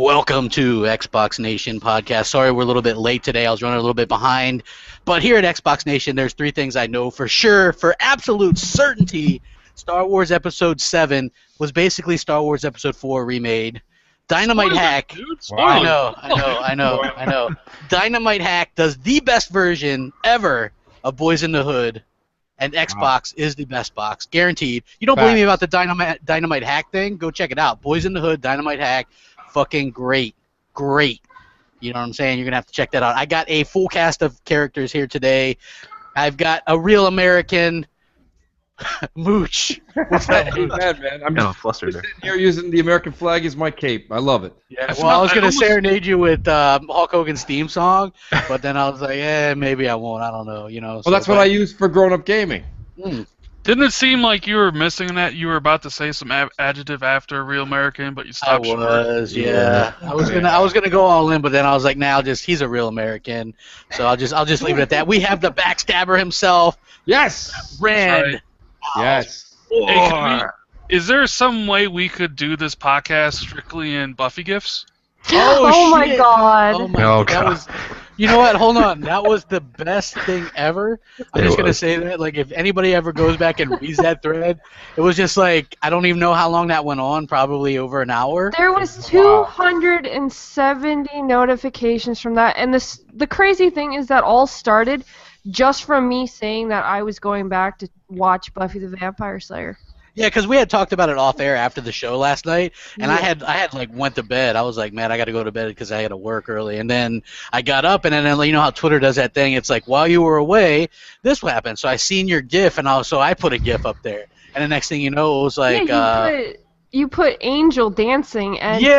Welcome to Xbox Nation podcast. Sorry we're a little bit late today. I was running a little bit behind. But here at Xbox Nation, there's three things I know for sure, for absolute certainty. Star Wars Episode 7 was basically Star Wars Episode 4 remade. Dynamite Hack. Wow. I know. Dynamite Hack does the best version ever of Boys in the Hood, and Xbox is the best box, guaranteed. You don't believe me about the Dynamite Hack thing? Go check it out. Boys in the Hood, Dynamite Hack, fucking great. You know what I'm saying? You're going to have to check that out. I got a full cast of characters here today. I've got a real American, Mooch. What's that, Mooch? Man. I'm just flustered sitting here using the American flag as my cape. I love it. Yeah, well, I was going to serenade you with Hulk Hogan's theme song, but then I was like, maybe I won't. I don't know. You know. Well, that's what I use for grown-up gaming. Didn't it seem like you were missing that? You were about to say some adjective after real American, but you stopped short. Yeah. I was gonna go all in, but then I was like, he's a real American, so I'll just leave it at that. We have the backstabber himself. Yes. Rand. Yes. Hey, is there some way we could do this podcast strictly in Buffy gifs? Oh my god. Oh my god. That was, you know what? Hold on. That was the best thing ever. I'm just going to say that. Like, if anybody ever goes back and reads that thread, it was just like, I don't even know how long that went on. Probably over an hour. There was 270 notifications from that. And the crazy thing is that all started just from me saying that I was going back to watch Buffy the Vampire Slayer. Yeah, because we had talked about it off air after the show last night, and I had like went to bed. I was like, man, I got to go to bed because I had to work early. And then I got up, and then you know how Twitter does that thing. It's like, while you were away, this happened. So I seen your GIF, and so I put a GIF up there. And the next thing you know, it was like, you put Angel dancing, and me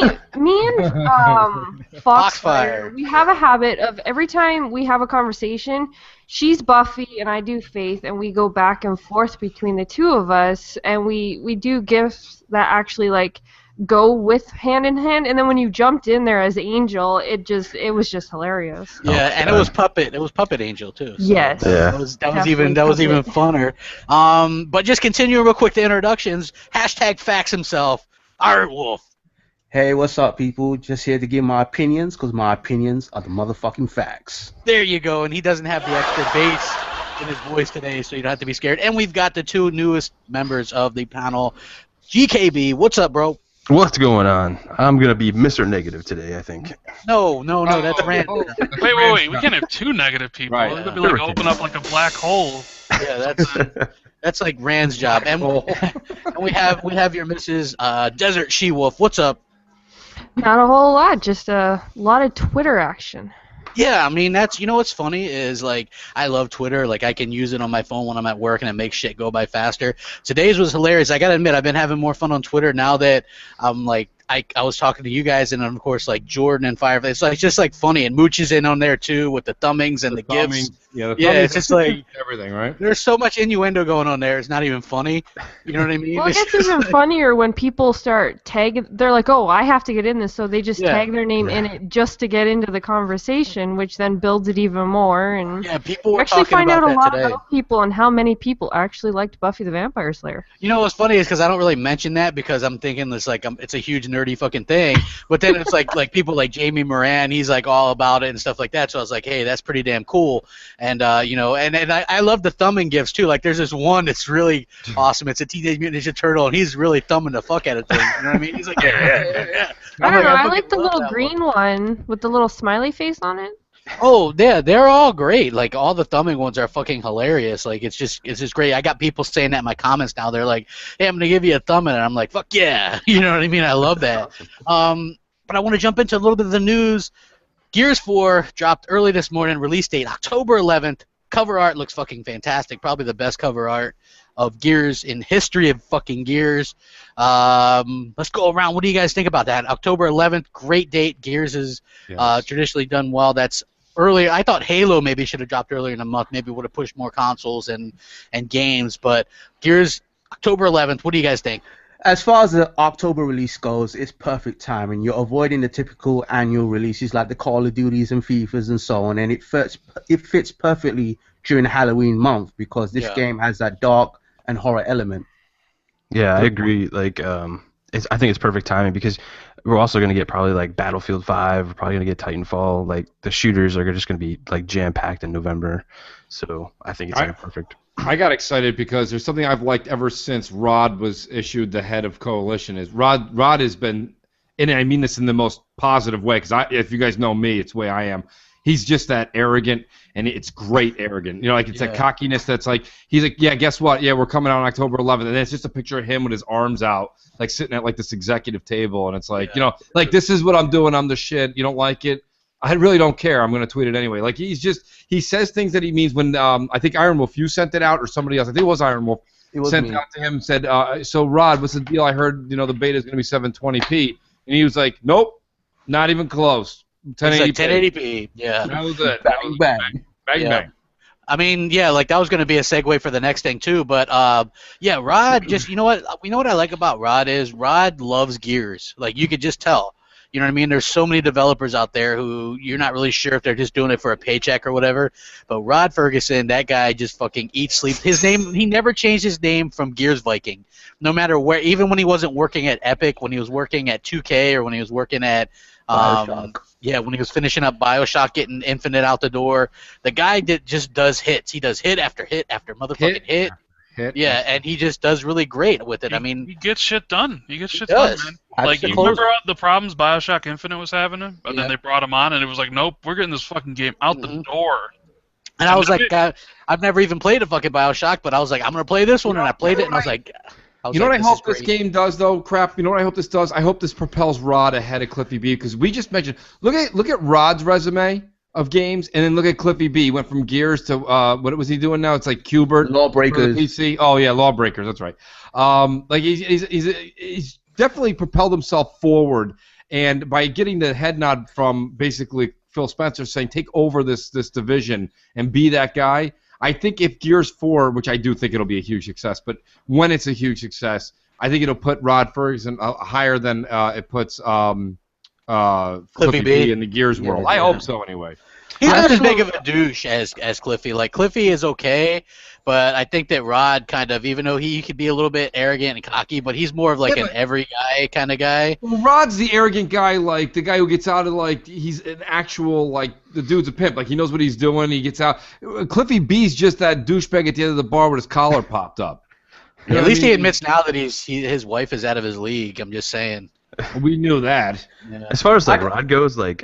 and Foxfire, we have a habit of every time we have a conversation, she's Buffy and I do Faith, and we go back and forth between the two of us, and we do gifts that actually like go with hand in hand. And then when you jumped in there as Angel, it was just hilarious. Yeah, and it was Puppet Angel too. So yes. That was even funner. But just continuing real quick the introductions. Hashtag Fax himself, Art Wolf. Hey, what's up, people? Just here to give my opinions, because my opinions are the motherfucking facts. There you go, and he doesn't have the extra bass in his voice today, so you don't have to be scared. And we've got the two newest members of the panel. GKB, what's up, bro? What's going on? I'm going to be Mr. Negative today, I think. No, that's Rand. Wait. We can't have two negative people. Right. It's going to be like open up like a black hole. Yeah, that's like Rand's job. And we have your Mrs. Desert She-Wolf. What's up? Not a whole lot, just a lot of Twitter action. Yeah, I mean, you know what's funny is, like, I love Twitter. Like, I can use it on my phone when I'm at work and it makes shit go by faster. Today's was hilarious. I gotta admit, I've been having more fun on Twitter now that I'm, like, I was talking to you guys, and of course, like, Jordan and Firefly. It's like, just, like, funny, and Mooch is in on there, too, with the thumbings and the gifs. Yeah, it's just like everything, right? There's so much innuendo going on there. It's not even funny. You know what I mean? Well, it gets even funnier when people start tagging. They're like, "Oh, I have to get in this," so they just tag their name in it just to get into the conversation, which then builds it even more. And people were actually talking find about out a that lot today. about people and how many people actually liked Buffy the Vampire Slayer. You know what's funny is because I don't really mention that because I'm thinking it's like it's a huge nerdy fucking thing, but then it's like people like Jamie Moran, he's like all about it and stuff like that. So I was like, hey, that's pretty damn cool. And and I love the thumbing gifts too. Like there's this one that's really awesome. It's a Teenage Mutant Ninja Turtle, and he's really thumbing the fuck out of things. You know what I mean? He's like, yeah. I don't know. I like the little green one with the little smiley face on it. Oh yeah, they're all great. Like all the thumbing ones are fucking hilarious. Like it's just great. I got people saying that in my comments now. They're like, hey, I'm gonna give you a thumbing, and I'm like, fuck yeah. You know what I mean? I love that. But I want to jump into a little bit of the news. Gears 4 dropped early this morning. Release date October 11th. Cover art looks fucking fantastic. Probably the best cover art of Gears in history of fucking Gears. Let's go around. What do you guys think about that? October 11th, great date. Gears is traditionally done well. That's earlier. I thought Halo maybe should have dropped earlier in the month. Maybe would have pushed more consoles and games. But Gears, October 11th. What do you guys think? As far as the October release goes, it's perfect timing. You're avoiding the typical annual releases like the Call of Duties and FIFAs and so on, and it fits perfectly during Halloween month because this game has that dark and horror element. Yeah, I agree. Like, I think it's perfect timing because we're also going to get probably like Battlefield 5. We're probably going to get Titanfall. Like the shooters are just going to be like jam packed in November. So I think it's perfect. I got excited because there's something I've liked ever since Rod was issued the head of Coalition. Is Rod has been, and I mean this in the most positive way, because if you guys know me, it's the way I am. He's just that arrogant, and it's great arrogant. You know, like it's that cockiness that's like, he's like, yeah, guess what? Yeah, we're coming out on October 11th, and then it's just a picture of him with his arms out, like sitting at like this executive table, and it's like, you know, like this is what I'm doing. I'm the shit. You don't like it? I really don't care. I'm going to tweet it anyway. Like he says things that he means when I think Iron Wolf, you sent it out, or somebody else. I think it was Iron Wolf. Sent it out to him and said, so Rod, what's the deal? I heard, you know, the beta is going to be 720p. And he was like, nope, not even close. 1080p. Like 1080p, yeah. That was it. Bang, bang. Bang. I mean, yeah, like that was going to be a segue for the next thing too, but yeah, Rod just, you know what I like about Rod is Rod loves Gears. Like you could just tell. You know what I mean? There's so many developers out there who you're not really sure if they're just doing it for a paycheck or whatever. But Rod Ferguson, that guy just fucking eats, sleeps. His name, he never changed his name from Gears Viking. No matter where, even when he wasn't working at Epic, when he was working at 2K, or when he was working at when he was finishing up BioShock, getting Infinite out the door, the guy just does hits. He does hit after hit after motherfucking hit. Yeah, and he just does really great with it. I mean, he gets shit done. He gets shit done, man. Like, you remember the problems BioShock Infinite was having, and then they brought him on, and it was like, nope, we're getting this fucking game out the door. And I was like, I've never even played a fucking BioShock, but I was like, I'm gonna play this one, and I played it, and I was like, you know what I hope this game does, though, Crap? You know what I hope this does? I hope this propels Rod ahead of Cliffy B, because we just mentioned, look at Rod's resume of games, and then look at Cliffy B. He went from Gears to what was he doing now? It's like Qbert. Lawbreakers. PC. Oh yeah, Lawbreakers. That's right. Like he's definitely propelled himself forward, and by getting the head nod from basically Phil Spencer saying take over this division and be that guy. I think if Gears 4, which I do think it'll be a huge success, but when it's a huge success, I think it'll put Rod Ferguson higher than it puts Cliffy B in the Gears world. I hope so anyway. He's not as big of a douche as Cliffy. Like, Cliffy is okay, but I think that Rod kind of, even though he could be a little bit arrogant and cocky, but he's more of like an every guy kind of guy. Well, Rod's the arrogant guy, like the guy who gets out of like, he's an actual, like, the dude's a pimp. Like, he knows what he's doing. He gets out. Cliffy B's just that douchebag at the end of the bar with his collar popped up. At least he admits now that his wife is out of his league. I'm just saying. We knew that. Yeah. As far as like Rod goes, like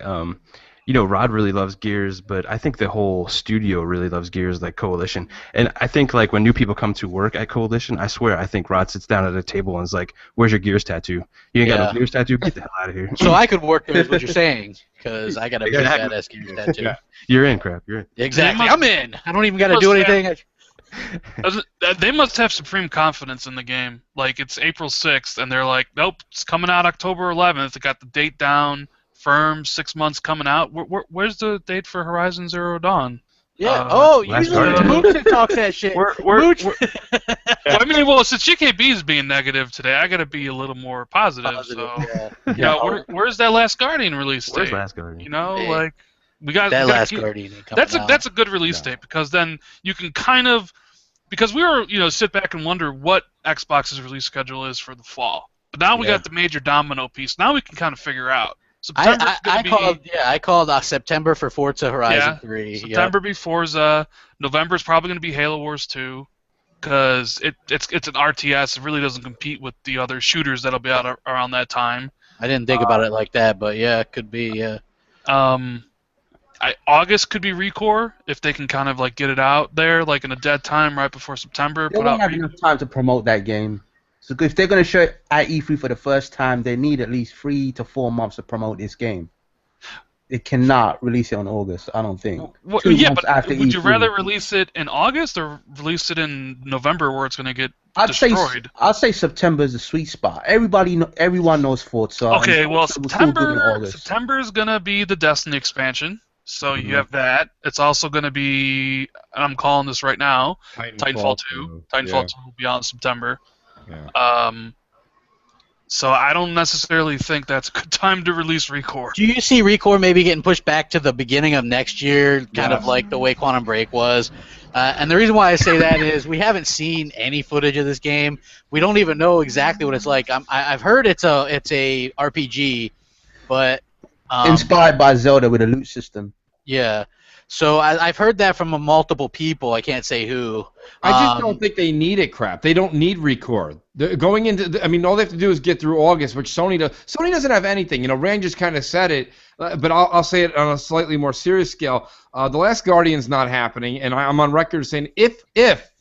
you know, Rod really loves Gears, but I think the whole studio really loves Gears, like Coalition. And I think like when new people come to work at Coalition, I swear I think Rod sits down at a table and is like, "Where's your Gears tattoo? You ain't got no Gears tattoo? Get the hell out of here." So I could work there, is what you're saying, because I got a big badass Gears tattoo. Yeah. You're in, Crap. You're in. Exactly. I'm in. I don't even got to do anything. They must have supreme confidence in the game. Like, it's April 6th, and they're like, nope, it's coming out October 11th. They got the date down, firm, 6 months coming out. Where's the date for Horizon Zero Dawn? Yeah. Usually Mooch talks that shit. I mean, well, since GKB is being negative today, I got to be a little more positive. Where's that Last Guardian release date? Where's Last Guardian? You know, like, we got that Last Guardian. That's a good release date, because then you can kind of, because we were, sit back and wonder what Xbox's release schedule is for the fall. But now we got the major domino piece. Now we can kind of figure out. I called September for Forza Horizon 3. September be Forza. November is probably going to be Halo Wars 2, because it's an RTS. It really doesn't compete with the other shooters that'll be out around that time. I didn't think about it like that, but yeah, it could be. Yeah. August could be Recore, if they can kind of like get it out there, like in a dead time right before September. They won't have enough time to promote that game. So if they're going to show it at E3 for the first time, they need at least 3 to 4 months to promote this game. They cannot release it on August, I don't think. Well, yeah, but would you rather release it in August or release it in November, where it's going to get destroyed? I'd say September is the sweet spot. Everyone knows Forza. Okay, well, September is going to be the Destiny expansion. So you have that. It's also going to be, and I'm calling this right now, Titanfall 2. Titanfall 2 will be out in September. Yeah. So I don't necessarily think that's a good time to release Recore. Do you see Recore maybe getting pushed back to the beginning of next year, kind of like the way Quantum Break was? And the reason why I say that is we haven't seen any footage of this game. We don't even know exactly what it's like. I've heard it's a RPG, but inspired by Zelda with a loot system. Yeah. So I've heard that from multiple people. I can't say who. I just don't think they need it, crap. They don't need record. They're going into, I mean, all they have to do is get through August, which Sony does. Sony doesn't have anything. You know, Rand just kind of said it, but I'll say it on a slightly more serious scale. The Last Guardian's not happening, and I'm on record saying if,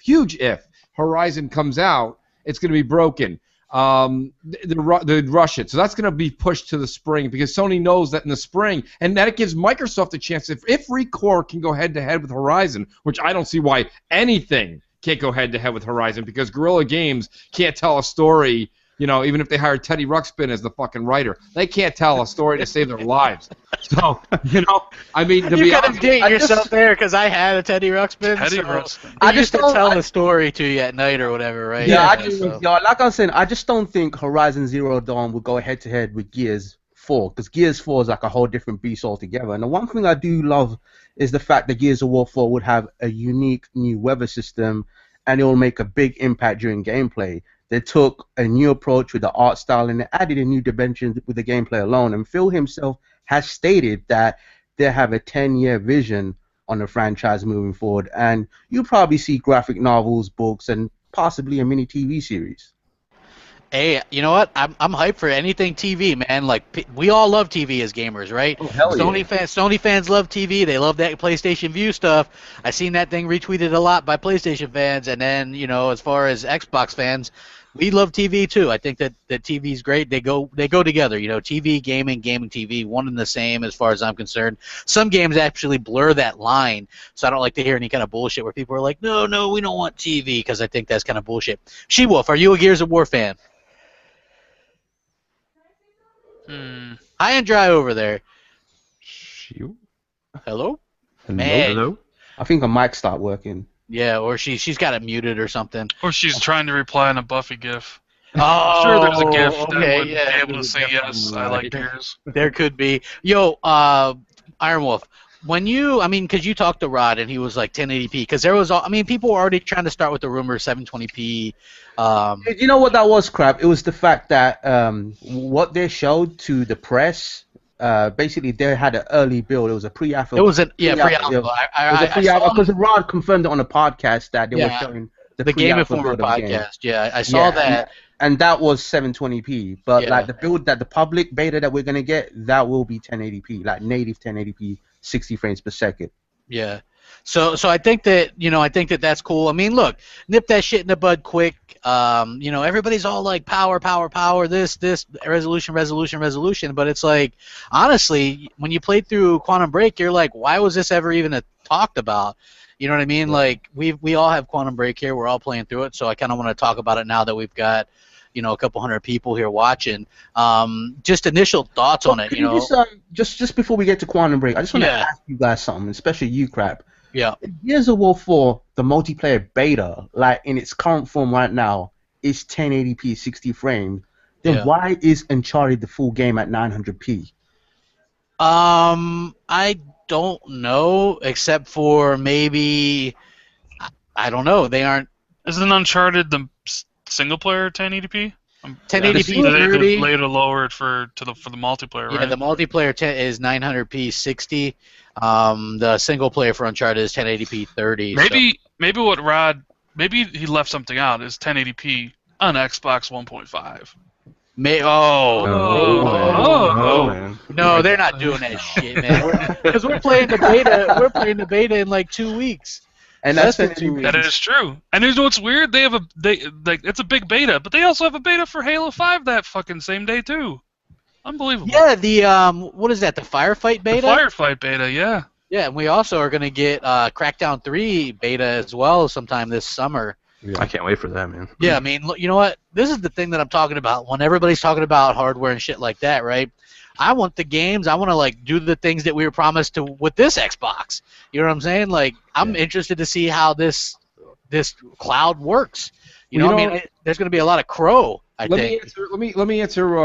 huge if, Horizon comes out, it's going to be broken. They'd rush it. So that's going to be pushed to the spring because Sony knows that in the spring, and that it gives Microsoft a chance. If ReCore can go head-to-head with Horizon, which I don't see why anything can't go head-to-head with Horizon, because Guerrilla Games can't tell a story, you know, even if they hired Teddy Ruxpin as the fucking writer. They can't tell a story to save their lives. So, you know, I mean, to be honest, date yourself there because I had a Teddy Ruxpin. I used to tell the story to you at night or whatever, right? Yeah, like I was saying, I just don't think Horizon Zero Dawn will go head-to-head with Gears 4, because Gears 4 is like a whole different beast altogether. And the one thing I do love is the fact that Gears of War 4 would have a unique new weather system, and it will make a big impact during gameplay. They took a new approach with the art style, and they added a new dimension with the gameplay alone. And Phil himself has stated that they have a 10-year vision on the franchise moving forward, and you'll probably see graphic novels, books, and possibly a mini TV series. Hey, you know what? I'm hyped for anything TV, man. Like, we all love TV as gamers, right? Oh, hell yeah. Sony fans love TV. They love that PlayStation View stuff. I seen that thing retweeted a lot by PlayStation fans, and then, you know, as far as Xbox fans, we love TV too. I think that TV's great. They go together. You know, TV, gaming, TV, one and the same as far as I'm concerned. Some games actually blur that line, so I don't like to hear any kind of bullshit where people are like, no, we don't want TV, because I think that's kind of bullshit. She-Wolf, are you a Gears of War fan? High and dry over there. Hello? Hello? I think her mic stopped working. Yeah, or she's got it muted or something. Or she's trying to reply on a Buffy GIF. Oh, I'm sure there's a GIF that would be able to say yes, I like Gears. There could be. Yo, Iron Wolf, when you, I mean, because you talked to Rod and he was like 1080p, because there was, I mean, people were already trying to start with the rumor 720p. You know what that was, crap? It was the fact that what they showed to the press, basically they had an early build. It was a pre-alpha. It was a pre-alpha. It was a pre-alpha because Rod confirmed it on the podcast that they were showing the Game Informer podcast. Yeah, I saw that. And that was 720p. But like the build that the public beta that we're gonna get, that will be 1080p, like native 1080p, 60 frames per second. Yeah. So I think that, you know, that's cool. I mean, look, nip that shit in the bud quick. You know, everybody's all like power, this, resolution, but it's like, honestly, when you played through Quantum Break, you're like, why was this ever even talked about? You know what I mean? Like, we all have Quantum Break here. We're all playing through it, so I kind of want to talk about it now that we've got, you know, a couple hundred people here watching. Just initial thoughts on it, you know. Just before we get to Quantum Break, I just want to ask you guys something, especially you, Crap. Yeah. Gears of War 4, the multiplayer beta, like in its current form right now, is 1080p 60 frames. Then why is Uncharted the full game at 900p? I don't know, except for maybe, I don't know. They aren't. Isn't Uncharted the single player 1080p? 1080p 30. Later lower it for the multiplayer, right? Yeah, the multiplayer is 900p 60. The single player for Uncharted is 1080p 30. Maybe what Rod, maybe he left something out, is 1080p on Xbox 1.5. No, they're not doing that shit, man. Because we're playing the beta. We're playing the beta in like 2 weeks. And that's that is true. And you know what's weird? It's a big beta, but they also have a beta for Halo 5 that fucking same day too. Unbelievable. Yeah, the what is that? The Firefight beta. The Firefight beta, yeah. Yeah, and we also are gonna get Crackdown 3 beta as well sometime this summer. Yeah. I can't wait for that, man. Yeah, I mean, look, you know what? This is the thing that I'm talking about. When everybody's talking about hardware and shit like that, right? I want the games. I want to like do the things that we were promised to with this Xbox. You know what I'm saying? Like, I'm interested to see how this cloud works. You know, I mean, there's going to be a lot of crow. I think. Let me answer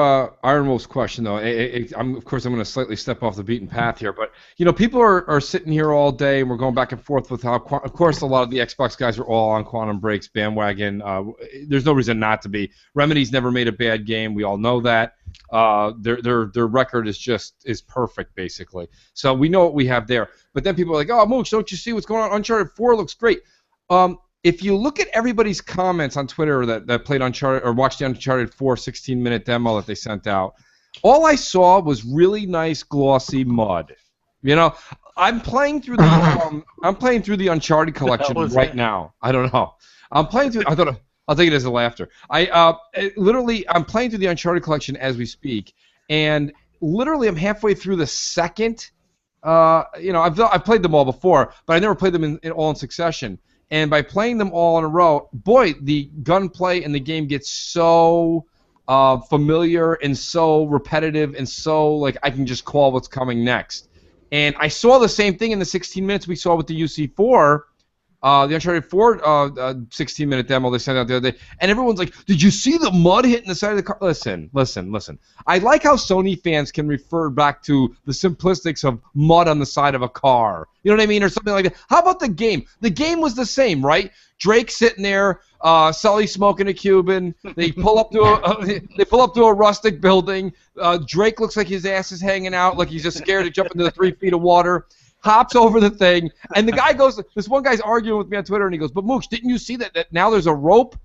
Iron Wolf's question though. Of course I'm going to slightly step off the beaten path here, but people are sitting here all day and we're going back and forth with how, of course, a lot of the Xbox guys are all on Quantum Break's bandwagon. There's no reason not to be. Remedy's never made a bad game. We all know that. Their record is perfect basically. So we know what we have there. But then people are like, oh, Mooch, don't you see what's going on? Uncharted 4 looks great. If you look at everybody's comments on Twitter that played Uncharted or watched the Uncharted 4 16-minute demo that they sent out, all I saw was really nice glossy mud. I'm playing through the Uncharted collection right now. I don't know. I'm playing through. I'll take it as a laughter. I'm playing through the Uncharted collection as we speak, and literally I'm halfway through the second. I've played them all before, but I never played them all in succession. And by playing them all in a row, boy, the gunplay in the game gets so familiar and so repetitive and so I can just call what's coming next. And I saw the same thing in the 16 minutes we saw with the UC4, the Uncharted 4 16-minute demo they sent out the other day. And everyone's like, did you see the mud hitting the side of the car? Listen. I like how Sony fans can refer back to the simplistics of mud on the side of a car. You know what I mean? Or something like that. How about the game? The game was the same, right? Drake sitting there, Sully smoking a Cuban. They pull up to a rustic building. Drake looks like his ass is hanging out, like he's just scared to jump into the 3 feet of water. Hops over the thing, and the guy goes. This one guy's arguing with me on Twitter, and he goes, "But Mooch, didn't you see that now there's a rope?"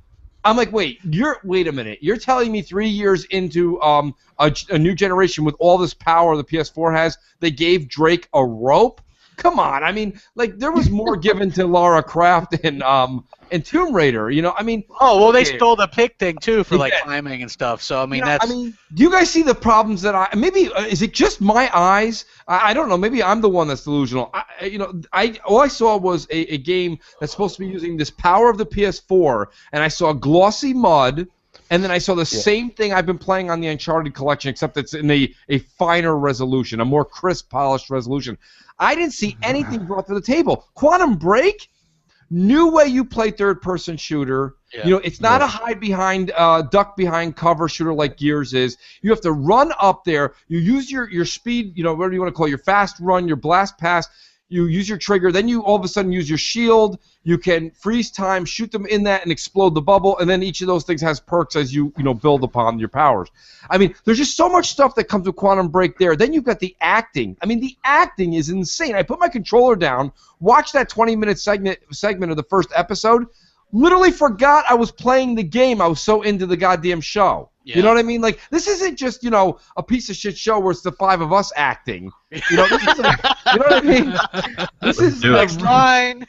I'm like, wait a minute. You're telling me 3 years into a new generation with all this power the PS4 has, they gave Drake a rope? Come on, I mean, there was more given to Lara Croft and Tomb Raider, I mean. Oh well, they stole the pick thing too for climbing and stuff. So I mean, that's. I mean, do you guys see the problems that maybe is it just my eyes? I don't know. Maybe I'm the one that's delusional. All I saw was a game that's supposed to be using this power of the PS4, and I saw glossy mud. And then I saw the same thing I've been playing on the Uncharted collection, except it's in a finer resolution, a more crisp, polished resolution. I didn't see anything brought to the table. Quantum Break, new way you play third-person shooter. Yeah. It's not a hide behind, duck behind cover shooter like Gears is. You have to run up there. You use your speed, whatever you want to call it, your fast run, your blast pass. You use your trigger, then you all of a sudden use your shield. You can freeze time, shoot them in that, and explode the bubble. And then each of those things has perks as you build upon your powers. I mean, there's just so much stuff that comes with Quantum Break there. Then you've got the acting. I mean, the acting is insane. I put my controller down, watched that 20-minute segment of the first episode, literally forgot I was playing the game. I was so into the goddamn show. Yeah. You know what I mean? This isn't just, a piece of shit show where it's the 5 of us acting. This isn't, you know what I mean? This is next line.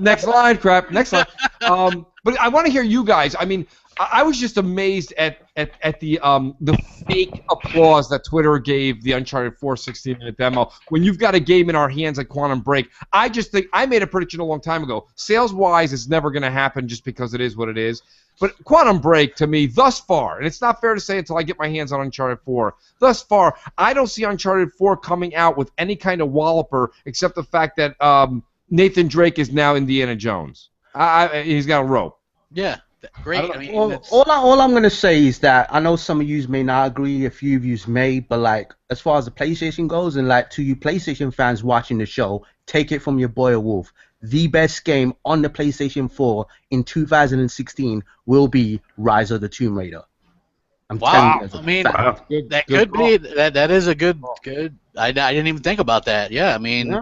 Next line, crap. Next line. But I want to hear you guys. I mean, I was just amazed at the fake applause that Twitter gave the Uncharted 4 16-minute demo. When you've got a game in our hands like Quantum Break, I just think I made a prediction a long time ago. Sales-wise, it's never going to happen just because it is what it is. But Quantum Break, to me, thus far, and it's not fair to say until I get my hands on Uncharted 4, thus far, I don't see Uncharted 4 coming out with any kind of walloper except the fact that Nathan Drake is now Indiana Jones. He's got a rope. Yeah, great. I mean, all I'm going to say is that I know some of you may not agree, a few of you may, but as far as the PlayStation goes, and to you PlayStation fans watching the show, take it from your boy Wolf. The best game on the PlayStation 4 in 2016 will be Rise of the Tomb Raider. Wow. I mean, that could be. That is a good. I didn't even think about that. Yeah, I mean,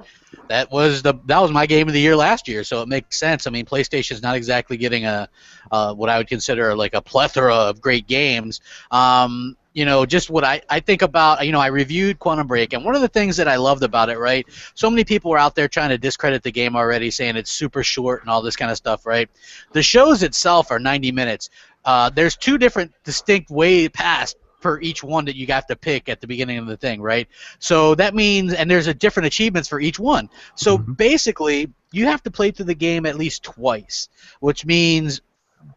that was my game of the year last year, so it makes sense. I mean, PlayStation's not exactly getting what I would consider a plethora of great games. Just what I think about, I reviewed Quantum Break, and one of the things that I loved about it, right, so many people were out there trying to discredit the game already, saying it's super short and all this kind of stuff, right? The shows itself are 90 minutes. There's 2 different distinct way paths for each one that you have to pick at the beginning of the thing, right? So that means, and there's different achievements for each one. So basically, you have to play through the game at least twice, which means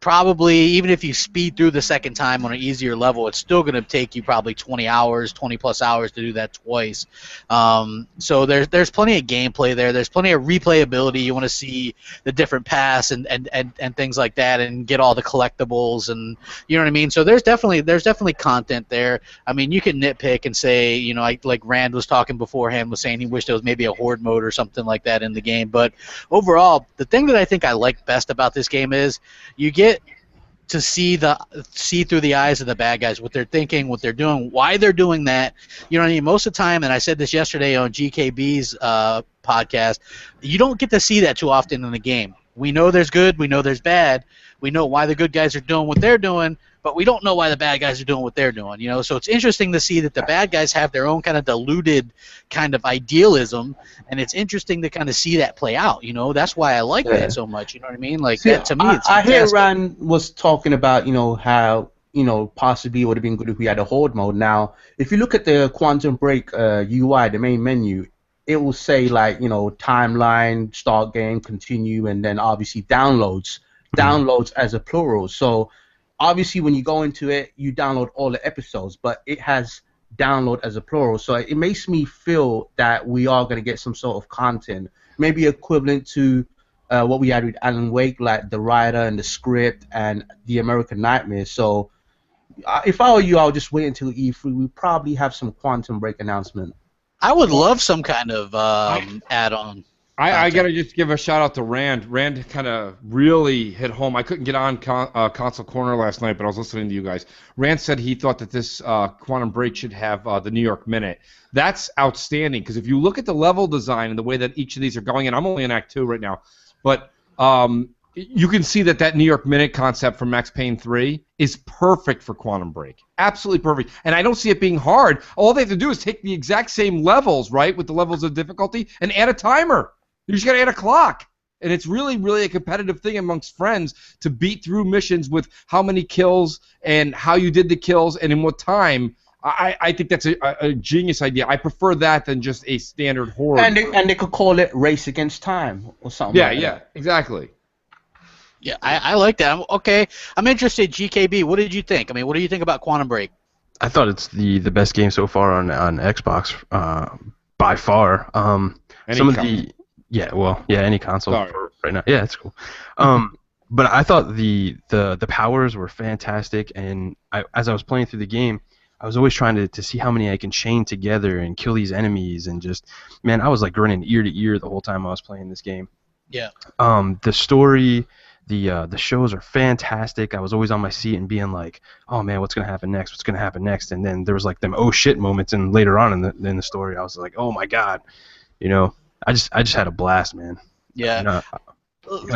probably, even if you speed through the second time on an easier level, it's still going to take you probably 20 hours, 20 plus hours to do that twice. So there's plenty of gameplay there. There's plenty of replayability. You want to see the different paths and things like that, and get all the collectibles, and you know what I mean. So there's definitely content there. I mean, you can nitpick and say, you know, like Rand was talking beforehand, was saying he wished there was maybe a horde mode or something like that in the game. But overall, the thing that I think I like best about this game is you get to see through the eyes of the bad guys, what they're thinking, what they're doing, why they're doing that. You know what I mean? Most of the time, and I said this yesterday on GKB's podcast, you don't get to see that too often in the game. We know there's good, we know there's bad, we know why the good guys are doing what they're doing, but we don't know why the bad guys are doing what they're doing. You know, so it's interesting to see that the bad guys have their own kind of diluted kind of idealism, and it's interesting to kind of see that play out. You know, that's why I like that so much. You know what I mean? Like, that to me, it's I hear Rand was talking about, you know, how, you know, possibly it would have been good if we had a horde mode. Now, if you look at the Quantum Break UI, the main menu, it will say, like, you know, timeline, start game, continue, and then obviously downloads. Downloads as a plural. So obviously when you go into it, you download all the episodes, but it has download as a plural. So it makes me feel that we are going to get some sort of content, maybe equivalent to what we had with Alan Wake, like the writer and the script and the American Nightmare. So if I were you, I would just wait until E3. We probably have some Quantum Break announcement. I would love some kind of add-on. I gotta just give a shout out to Rand. Rand kind of really hit home. I couldn't get on Console Corner last night, but I was listening to you guys. Rand said he thought that this Quantum Break should have the New York Minute. That's outstanding, because if you look at the level design and the way that each of these are going, and I'm only in Act 2 right now, but you can see that New York Minute concept from Max Payne 3 is perfect for Quantum Break. Absolutely perfect. And I don't see it being hard. All they have to do is take the exact same levels, right, with the levels of difficulty, and add a timer. You just got to add a clock. And it's really, really a competitive thing amongst friends to beat through missions with how many kills and how you did the kills and in what time. I think that's a genius idea. I prefer that than just a standard horror. And they could call it Race Against Time or something like that. Yeah, exactly. Yeah, I like that. Okay, I'm interested, GKB. What did you think? I mean, what do you think about Quantum Break? I thought it's the best game so far on Xbox, by far. Any console right now. Yeah, it's cool. But I thought the powers were fantastic, and as I was playing through the game, I was always trying to see how many I can chain together and kill these enemies, and just, man, I was like grinning ear to ear the whole time I was playing this game. Yeah. The story, the shows are fantastic. I was always on my seat and being like, oh man, what's gonna happen next? What's gonna happen next? And then there was like them oh shit moments, and later on in the story, I was like, oh my god, you know. I just had a blast, man. Yeah.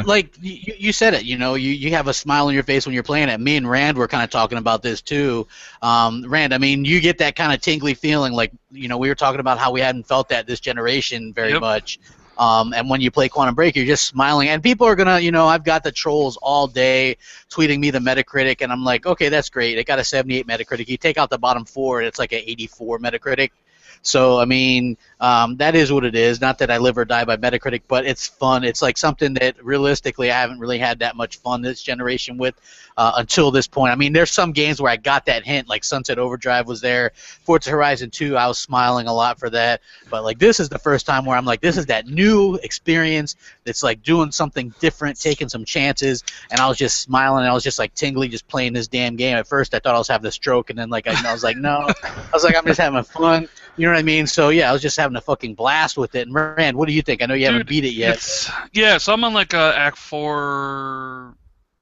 Like you said it, you know, you have a smile on your face when you're playing it. Me and Rand were kind of talking about this too. Rand, I mean, you get that kind of tingly feeling, like, you know, we were talking about how we hadn't felt that this generation very much. And when you play Quantum Break, you're just smiling. And people are gonna, you know, I've got the trolls all day tweeting me the Metacritic, and I'm like, okay, that's great. It got a 78 Metacritic. You take out the bottom 4, and it's like an 84 Metacritic. So, I mean, that is what it is. Not that I live or die by Metacritic, but it's fun. It's like something that realistically I haven't really had that much fun this generation with until this point. I mean, there's some games where I got that hint, like Sunset Overdrive was there. Forza Horizon 2, I was smiling a lot for that. But, like, this is the first time where I'm like, this is that new experience that's, like, doing something different, taking some chances. And I was just smiling, and I was just, like, tingly just playing this damn game. At first, I thought I was having a stroke, and then, like, I was like, no. I was like, I'm just having fun. You know what I mean? So, yeah, I was just having a fucking blast with it. And, Rand, what do you think? I know you haven't beat it yet. So I'm on, like, Act 4,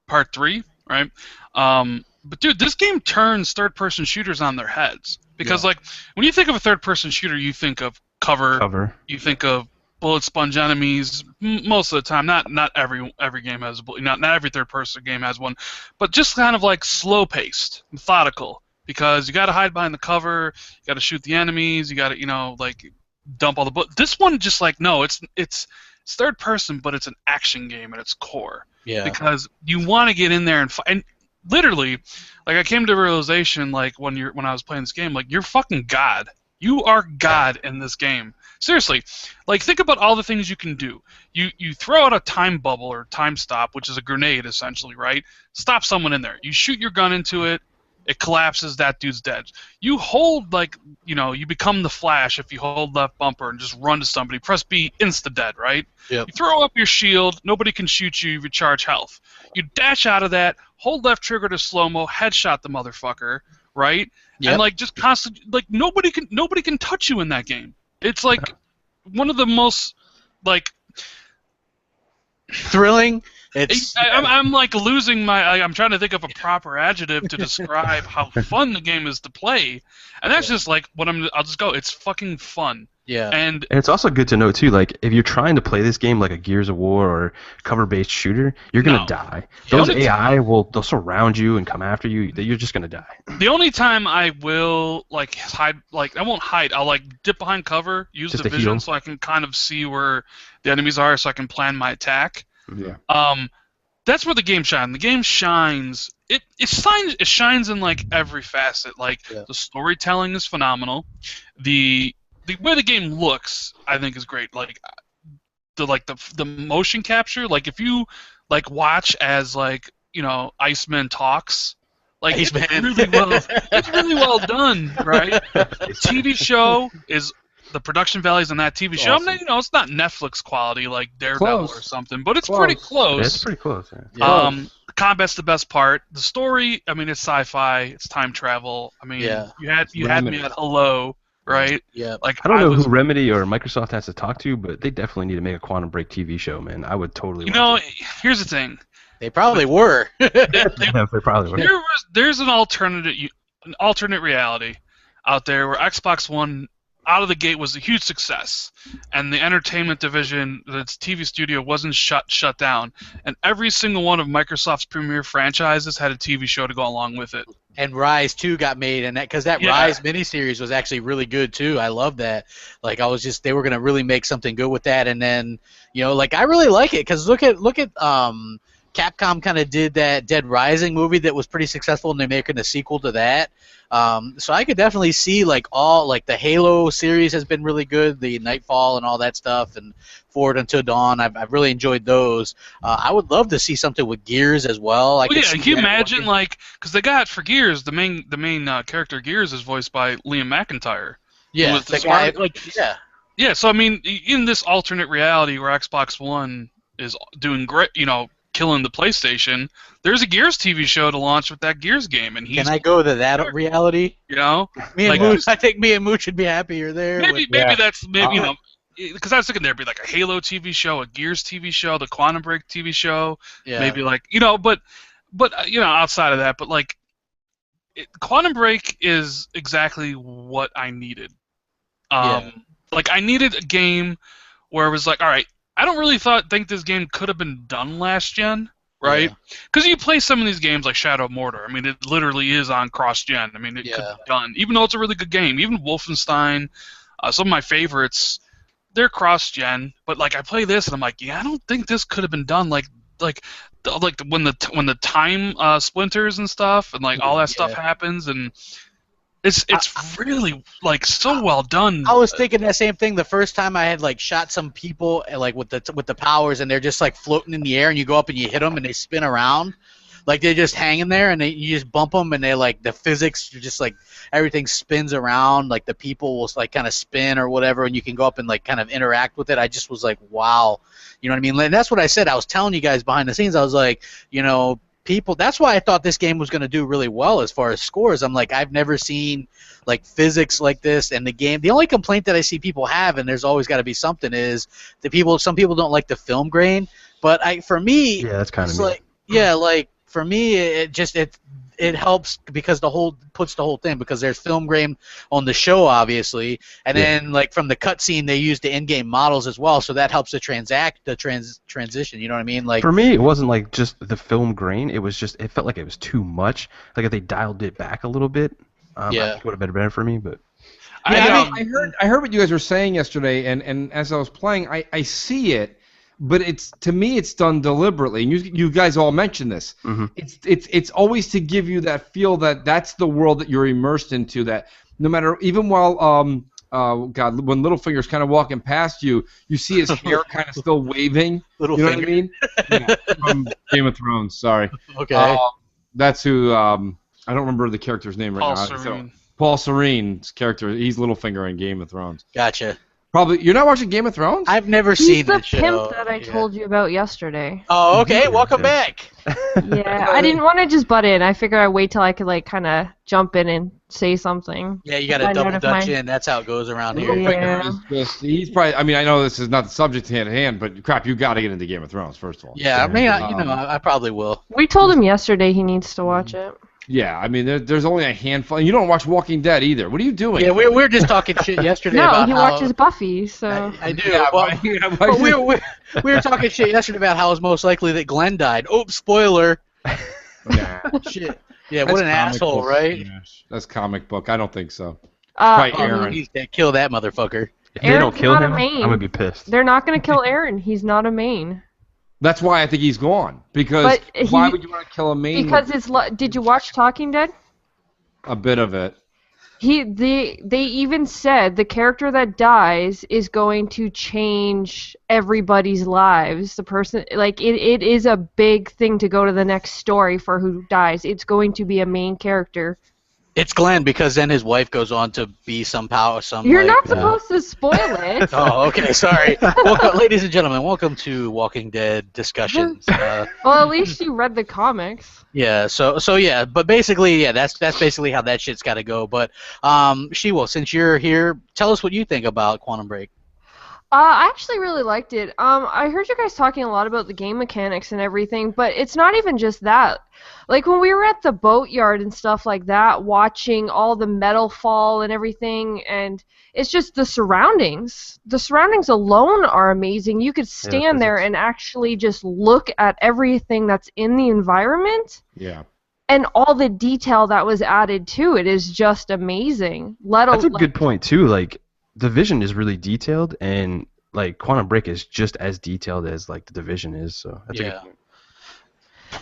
Part 3, right? But, dude, this game turns third-person shooters on their heads. Because, like, when you think of a third-person shooter, you think of cover. You think of bullet sponge enemies most of the time. Not every game has not every third-person game has one. But just kind of, like, slow-paced, methodical. Because you got to hide behind the cover, you got to shoot the enemies, you got to, you know, like, dump all the bullets. This one just, like, no, it's third person, but it's an action game at its core. Yeah. Because you want to get in there and fight. And literally, like, I came to a realization, like, when I was playing this game, like, you're fucking God. You are God in this game. Seriously, like think about all the things you can do. You throw out a time bubble or time stop, which is a grenade essentially, right? Stop someone in there. You shoot your gun into it, it collapses, that dude's dead. You hold you become the Flash if you hold left bumper and just run to somebody. Press B, insta dead, right? Yep. You throw up your shield, nobody can shoot you, you recharge health. You dash out of that, hold left trigger to slow-mo, headshot the motherfucker, right? Yep. And like just constantly, like nobody can touch you in that game. It's like one of the most like thrilling. I'm like losing my. I'm trying to think of a proper adjective to describe how fun the game is to play, and that's just like what I'll just go. It's fucking fun. Yeah. And it's also good to know too, like if you're trying to play this game like a Gears of War or cover-based shooter, you're gonna die. Those AI they'll surround you and come after you. You're just gonna die. The only time I will like hide, like I won't hide. I'll like dip behind cover, use the vision so I can kind of see where the enemies are, so I can plan my attack. Yeah. That's where the game shines. The game shines. It shines in like every facet. Like the storytelling is phenomenal. The way the game looks, I think, is great. Like the motion capture. Like if you like watch as Iceman talks, like it's really well done, right? The TV show is. The production values on that TV show, awesome. It's not Netflix quality like Daredevil or something, but it's pretty close. Yeah, it's pretty close. Yeah. The combat's the best part. The story, it's sci-fi, it's time travel. You had me at hello, right? Yeah. Like I don't know who Remedy or Microsoft has to talk to, but they definitely need to make a Quantum Break TV show, man. I would totally. Here's the thing. They probably were. They probably were. There's an alternate reality out there where Xbox One out of the gate was a huge success, and the entertainment division, the TV studio, wasn't shut down, and every single one of Microsoft's premier franchises had a TV show to go along with it. And Rise 2 got made, and that Rise miniseries was actually really good too. I love that. Like they were gonna really make something good with that, and then I really like it because look at Capcom kind of did that Dead Rising movie that was pretty successful, and they're making a sequel to that. So I could definitely see the Halo series has been really good, the Nightfall and all that stuff, and Forward Until Dawn. I've really enjoyed those. I would love to see something with Gears as well. Can you imagine because they got for Gears the main character Gears is voiced by Liam McIntyre. Yeah, the guy, yeah. So in this alternate reality where Xbox One is doing great, killing the PlayStation, there's a Gears TV show to launch with that Gears game, and can I go to that reality? I think me and Mooch would be happier there. Maybe because I was thinking there'd be like a Halo TV show, a Gears TV show, the Quantum Break TV show, maybe but outside of that, but Quantum Break is exactly what I needed. I needed a game where it was like, all right, I don't really think this game could have been done last gen, right? Because you play some of these games like Shadow of Mordor. it literally is on cross-gen. It could be done, even though it's a really good game. Even Wolfenstein, some of my favorites, they're cross-gen. But I play this and I'm like, I don't think this could have been done when the time splinters and stuff and all that stuff happens and. It's really so well done. I was thinking that same thing the first time I had shot some people with the powers, and they're just floating in the air, and you go up and you hit them and they spin around, they're just hanging there, and you just bump them and they the physics just everything spins around, the people will kind of spin or whatever, and you can go up and kind of interact with it. I just was wow, you know what I mean? And that's what I said. I was telling you guys behind the scenes. I was people, that's why I thought this game was going to do really well as far as scores. I'm I've never seen physics like this, and the only complaint that I see people have, and there's always got to be something, is some people don't like the film grain, but for me, that's kind of for me it helps because puts the whole thing, because there's film grain on the show obviously, and then from the cutscene they use the in-game models as well, so that helps the transition. You know what I mean? For me, it wasn't just the film grain. It was just, it felt like it was too much. If they dialed it back a little bit, I think it would have been better for me. But I heard what you guys were saying yesterday, and as I was playing, I see it. But to me it's done deliberately, and you guys all mentioned this. Mm-hmm. It's always to give you that feel that that's the world that you're immersed into. That no matter, even while God, when Littlefinger's kind of walking past you, you see his hair kind of still waving. You know what I mean? Yeah, from Game of Thrones. Sorry. Okay. That's who. I don't remember the character's name right now. Serene. Paul Serene's character. He's Littlefinger in Game of Thrones. Gotcha. Probably. You're not watching Game of Thrones? I've never seen that show. He's the pimp that I told you about yesterday. Oh, okay. Welcome back. Yeah, I didn't want to just butt in. I figured I'd wait till I could like kind of jump in and say something. Yeah, you got to double dutch in. That's how it goes around here. Yeah. He's probably. I mean, I know this is not the subject hand in hand, but crap, you got to get into Game of Thrones first of all. Yeah, I mean, I probably will. We told him yesterday he needs to watch it. Yeah, I mean, there's only a handful. You don't watch Walking Dead either. What are you doing? Yeah, we were just talking shit yesterday no, about he watches Buffy, so... I do. Yeah, but we were talking shit yesterday about how it's most likely that Glenn died. Oops, spoiler. Nah. Shit. Yeah, what an asshole, book. right? Yeah, that's comic book. I don't think so. Probably Aaron. He's gonna kill that motherfucker. If they don't kill him, I'm gonna be pissed. They're not gonna kill Aaron. He's not a main. That's why I think he's gone. Because why would you want to kill a main? Because did you watch Talking Dead? A bit of it. They even said the character that dies is going to change everybody's lives. The person, like, it is a big thing to go to the next story for who dies. It's going to be a main character. It's Glenn, because then his wife goes on to be some power. You're not supposed to spoil it. Oh, okay, sorry. Welcome, ladies and gentlemen, welcome to Walking Dead discussions. Well, at least you read the comics. Yeah, so yeah, but basically, yeah, that's basically how that shit's got to go. But She-Wolf, since you're here, tell us what you think about Quantum Break. I actually really liked it. I heard you guys talking a lot about the game mechanics and everything, but it's not even just that. Like, when we were at the boatyard and stuff like that, watching all the metal fall and everything, and it's just the surroundings. The surroundings alone are amazing. You could stand there and actually just look at everything that's in the environment. Yeah. And all the detail that was added to it is just amazing. That's a good point, too. Like, Division is really detailed, and like Quantum Break is just as detailed as like the Division is. So that's a good point.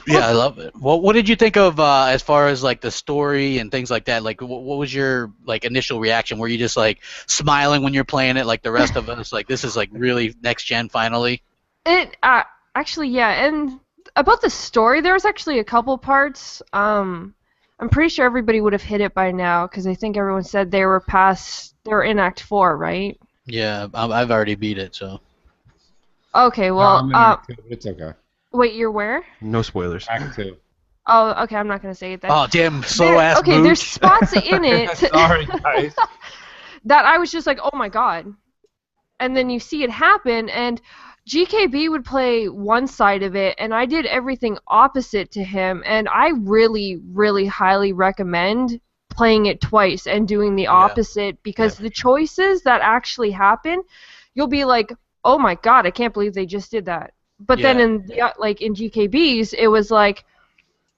Yeah, I love it. Well, what did you think of as far as like the story and things like that? Like, what was your like initial reaction? Were you just like smiling when you're playing it, like the rest of us? Like, this is like really next gen finally. It actually, yeah. And about the story, there was actually a couple parts. I'm pretty sure everybody would have hit it by now because I think everyone said they were in Act 4, right? Yeah, I've already beat it, so. Okay, well, it's okay. Wait, you're where? No spoilers. Act 2. Oh, okay, I'm not gonna say it then. Oh, damn, slow-ass Okay, mooch. there's spots in it Sorry, guys. that I was just like, oh my god. And then you see it happen, and GKB would play one side of it, and I did everything opposite to him, and I really, really highly recommend playing it twice and doing the opposite, because the choices that actually happen, you'll be like, oh my god, I can't believe they just did that. But then in GKB's, it was like,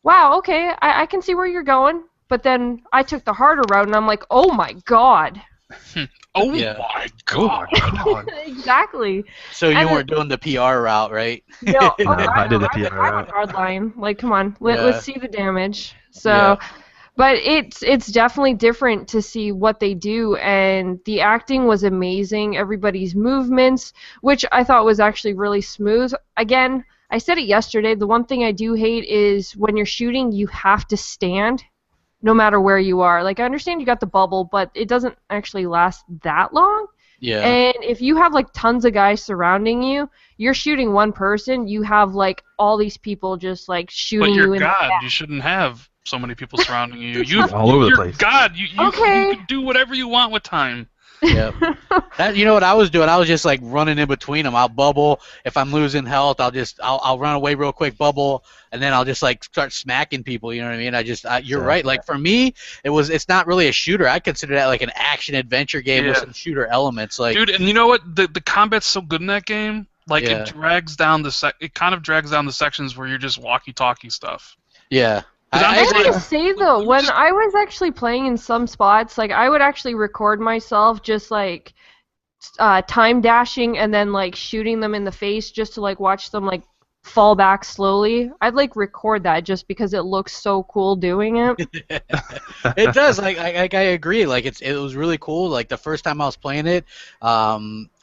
wow, okay, I can see where you're going. But then I took the harder route, and I'm like, oh my god. Oh my god. Exactly. So you weren't doing the PR route, right? No, I did the PR I went hard line. Like, come on, let's see the damage. So, but it's definitely different to see what they do, and the acting was amazing. Everybody's movements, which I thought was actually really smooth. Again, I said it yesterday. The one thing I do hate is when you're shooting, you have to stand, no matter where you are. Like, I understand you got the bubble, but it doesn't actually last that long. Yeah. And if you have like tons of guys surrounding you, you're shooting one person, you have like all these people just like shooting you in the back. But you're God. You shouldn't have so many people surrounding you. You're all over the place. God. You can do whatever you want with time. Yeah. You know what I was doing? I was just like running in between them. I'll bubble. If I'm losing health, I'll run away real quick, bubble, and then I'll just like start smacking people. You know what I mean? You're right. Like for me, it's not really a shooter. I consider that like an action adventure game with some shooter elements. Like, dude, and you know what? The combat's so good in that game. Like it drags down it kind of drags down the sections where you're just walkie-talkie stuff. Yeah. I gotta say though, when I was actually playing in some spots, like I would actually record myself just like time dashing and then like shooting them in the face just to like watch them like fall back slowly, I'd like record that just because it looks so cool doing it. It does. Like I agree. Like it was really cool. Like the first time I was playing it, I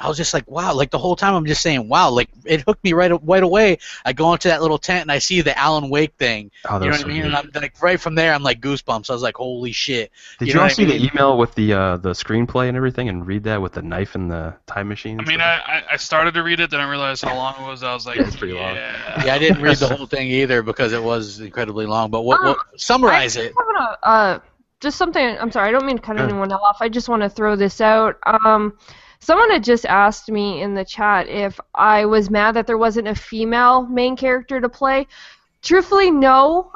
was just like, wow. Like the whole time I'm just saying, wow. Like it hooked me right away. I go into that little tent and I see the Alan Wake thing. Oh, you know what I mean? And I'm like, right from there, I'm like goosebumps. I was like, holy shit. Did you all see the email with the screenplay and everything, and read that with the knife and the time machine? I mean, I started to read it, then I realized how long it was. I was like, it's pretty long. Yeah, I didn't read the whole thing either because it was incredibly long. But what summarize it? Just something. I'm sorry, I don't mean to cut anyone off. I just want to throw this out. Someone had just asked me in the chat if I was mad that there wasn't a female main character to play. Truthfully, no.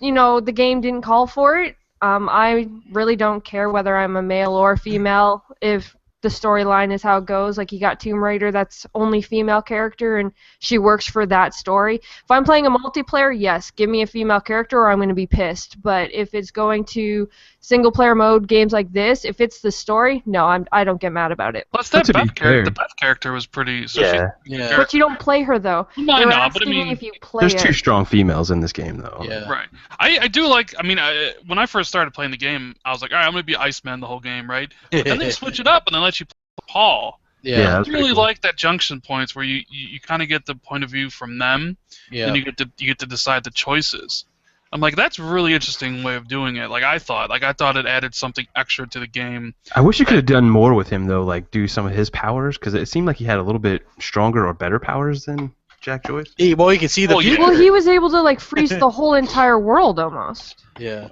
You know, the game didn't call for it. I really don't care whether I'm a male or female if the storyline is how it goes. Like, you got Tomb Raider, that's only female character, and she works for that story. If I'm playing a multiplayer, yes, give me a female character or I'm going to be pissed. But if it's going to single-player mode games like this, if it's the story, no, I don't get mad about it. Plus, that the Beth character was pretty... So yeah. But you don't play her, though. No, I know, but I mean... If you play there's two strong females in this game, though. Yeah. Right. I do like... I mean, when I first started playing the game, I was like, all right, I'm going to be Iceman the whole game, right? But then they switch it up and then let you play Paul. Yeah, I really like that junction points where you kind of get the point of view from them, and you get to decide the choices. I'm like, that's a really interesting way of doing it. Like I thought it added something extra to the game. I wish you could have done more with him though, like do some of his powers, because it seemed like he had a little bit stronger or better powers than Jack Joyce. Well, you can see the future. Well, he was able to like freeze the whole entire world almost. Yeah.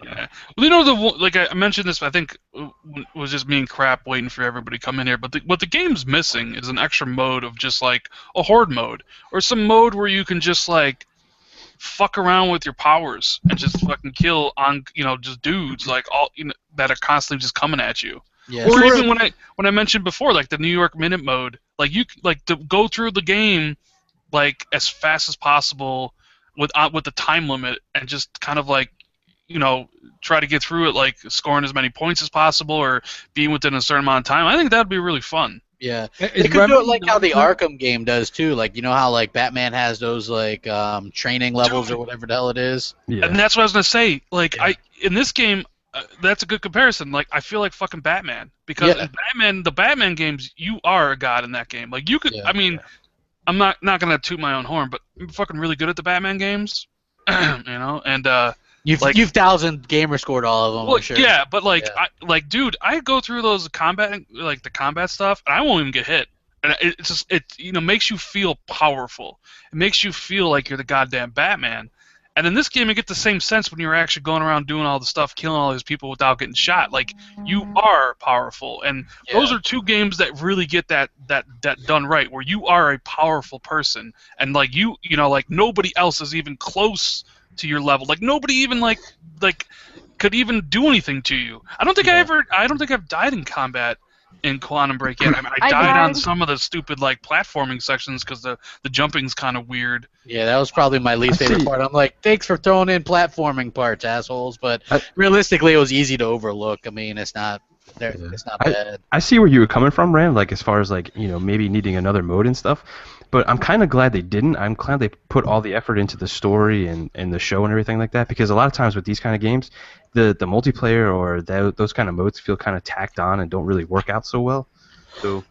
Well, you know, like I mentioned this, I think it was just me and Crap waiting for everybody to come in here. But what the game's missing is an extra mode of just like a horde mode, or some mode where you can just like fuck around with your powers and just fucking kill on just dudes like all that are constantly just coming at you. Yeah. Or even when I mentioned before, like the New York Minute mode, like you like to go through the game like as fast as possible with the time limit and just kind of like try to get through it, like scoring as many points as possible or being within a certain amount of time. I think that'd be really fun. Yeah, they could do it like how the Arkham game does too. Like how like Batman has those like training levels or whatever the hell it is. Yeah. And that's what I was gonna say. Like in this game, that's a good comparison. Like I feel like fucking Batman because in the Batman games, you are a god in that game. Like you could. Yeah. I mean, I'm not gonna toot my own horn, but I'm fucking really good at the Batman games. And You've 1,000 gamer scored all of them. Well, I'm sure. Yeah, but like, dude, I go through those combat stuff, and I won't even get hit. And it makes you feel powerful. It makes you feel like you're the goddamn Batman. And in this game, you get the same sense when you're actually going around doing all the stuff, killing all these people without getting shot. Like you are powerful, and those are two games that really get that done right, where you are a powerful person, and like like nobody else is even close to your level. Like nobody even like could even do anything to you. I don't think I've died in combat in Quantum Break yet. I died on some of the stupid like platforming sections because the jumping's kind of weird. Yeah, that was probably my least favorite part. I'm like, thanks for throwing in platforming parts, assholes. But realistically, it was easy to overlook. I mean, it's not bad. I see where you were coming from, Rand. Like as far as like maybe needing another mode and stuff. But I'm kind of glad they didn't. I'm glad they put all the effort into the story and the show and everything like that, because a lot of times with these kind of games, the multiplayer or those kind of modes feel kind of tacked on and don't really work out so well. So,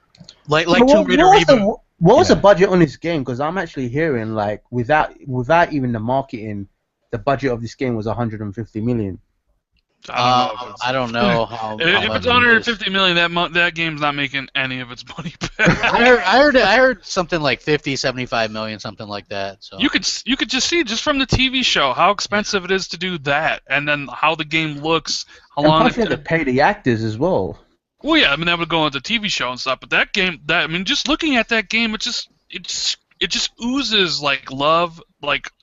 like Tomb Raider Reboot. What was the budget on this game? Because I'm actually hearing like without even the marketing, the budget of this game was 150 million. I don't know how. If it's 150 million, that game's not making any of its money back. I heard something like 50, 75 million, something like that. So you could just see just from the TV show how expensive it is to do that, and then how the game looks, how long it to pay the actors as well. Well, yeah, I mean that would go into the TV show and stuff, but that game, just looking at that game, it just oozes like love,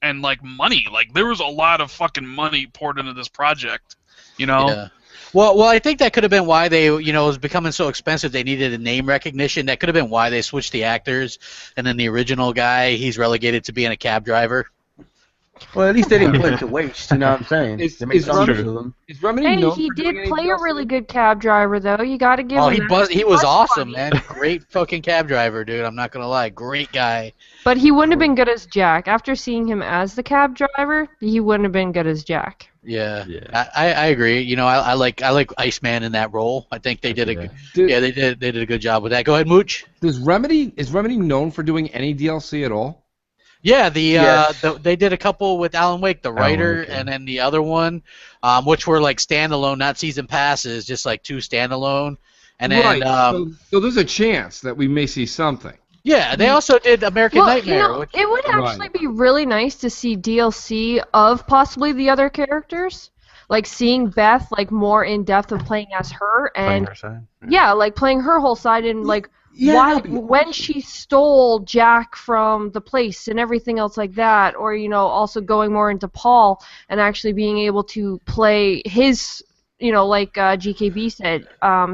and money. Like there was a lot of fucking money poured into this project. Yeah. Well, I think that could have been why they, it was becoming so expensive. They needed a name recognition. That could have been why they switched the actors. And then the original guy, he's relegated to being a cab driver. Well, at least they didn't put it to waste. You know what I'm saying? Is Remedy Hey, known he for did doing any play a DLC? really good cab driver, though. You got to give him He was awesome, money. man. Great fucking cab driver, dude. I'm not gonna lie, great guy. But he wouldn't have been good as Jack. After seeing him as the cab driver, he wouldn't have been good as Jack. Yeah. I agree. You know, I like Iceman in that role. I think they did they did a good job with that. Go ahead, Mooch. Is Remedy known for doing any DLC at all? Yeah, they did a couple with Alan Wake, the writer, and then the other one, which were like standalone, not season passes, just like 2 standalone. And then, so there's a chance that we may see something. Yeah, they also did American Nightmare. You know, it would actually be really nice to see DLC of possibly the other characters, like seeing Beth like more in depth of playing as her and playing her side. Yeah, like playing her whole side and like when she stole Jack from the place and everything else like that, or you know, also going more into Paul and actually being able to play his, you know, like GKB said,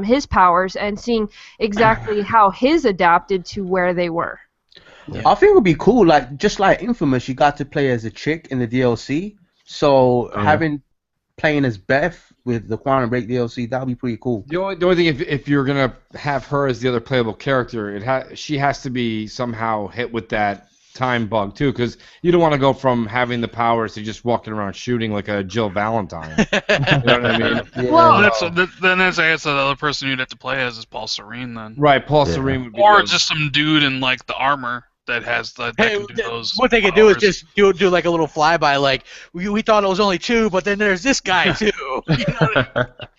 his powers and seeing exactly how his adapted to where they were. Yeah. I think it would be cool, like just like Infamous, you got to play as a chick in the DLC. So playing as Beth with the Quantum Break DLC, that would be pretty cool. The only thing, if you're gonna have her as the other playable character, she has to be somehow hit with that time bug too, because you don't want to go from having the powers to just walking around shooting like a Jill Valentine. You know what I mean? Yeah. Well, that's I guess the other person you'd have to play as is Paul Serene then. Right, Paul Serene would be or just some dude in like the armor that has that can do those. What they could do is just do like a little flyby, like we thought it was only 2, but then there's this guy too. You know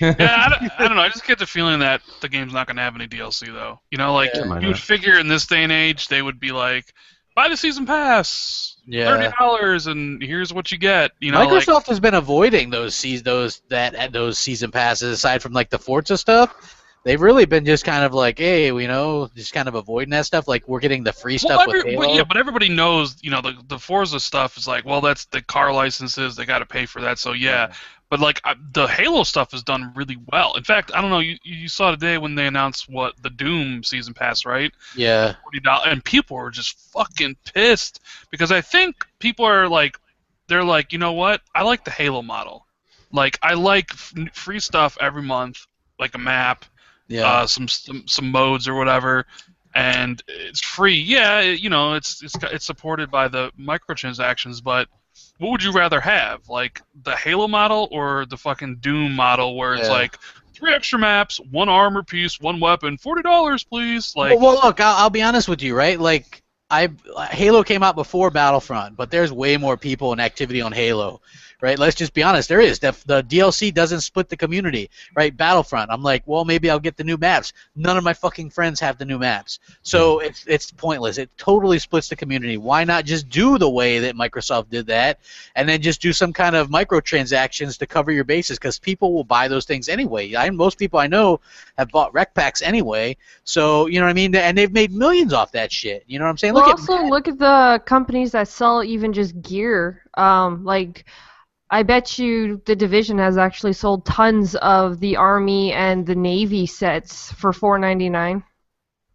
I don't know. I just get the feeling that the game's not gonna have any DLC though. You know, like you would figure in this day and age they would be like, buy the season pass, $30, and here's what you get. You know, Microsoft has been avoiding those season passes aside from like the Forza stuff. They've really been just kind of like, hey, you know, just kind of avoiding that stuff. Like we're getting the free stuff with Halo. Yeah, but everybody knows, you know, the Forza stuff is like, well, that's the car licenses. They got to pay for that. So yeah. But like the Halo stuff is done really well. In fact, I don't know. You saw today when they announced the Doom season pass, right? Yeah. $40, and people were just fucking pissed because I think people are like, they're like, you know what? I like the Halo model. Like I like free stuff every month, like a map. Yeah. Some modes or whatever, and it's free. Yeah, you know, it's supported by the microtransactions, but what would you rather have, like the Halo model or the fucking Doom model, where it's like 3 extra maps, 1 armor piece, 1 weapon, $40, please? Like, well, look, I'll be honest with you, right? Like, Halo came out before Battlefront, but there's way more people and activity on Halo. Right, let's just be honest. There is the DLC doesn't split the community. Right, Battlefront. I'm like, well, maybe I'll get the new maps. None of my fucking friends have the new maps, so it's pointless. It totally splits the community. Why not just do the way that Microsoft did that, and then just do some kind of microtransactions to cover your bases? Because people will buy those things anyway. Most people I know have bought rec packs anyway. So you know what I mean, and they've made millions off that shit. You know what I'm saying? Well, look at the companies that sell even just gear. Like, I bet you the Division has actually sold tons of the Army and the Navy sets for $4.99.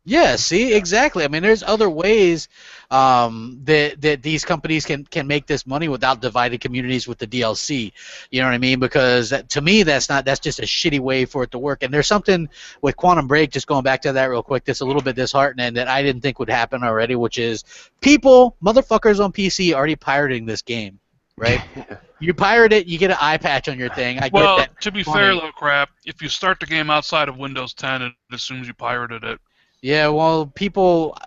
Yeah, see, exactly. I mean, there's other ways that these companies can make this money without dividing communities with the DLC. You know what I mean? Because to me, that's just a shitty way for it to work. And there's something with Quantum Break, just going back to that real quick, that's a little bit disheartening that I didn't think would happen already, which is motherfuckers on PC already pirating this game. Right? You pirate it, you get an eye patch on your thing. I get that. To be fair, though, Crap, if you start the game outside of Windows 10, it assumes you pirated it. Yeah, well, people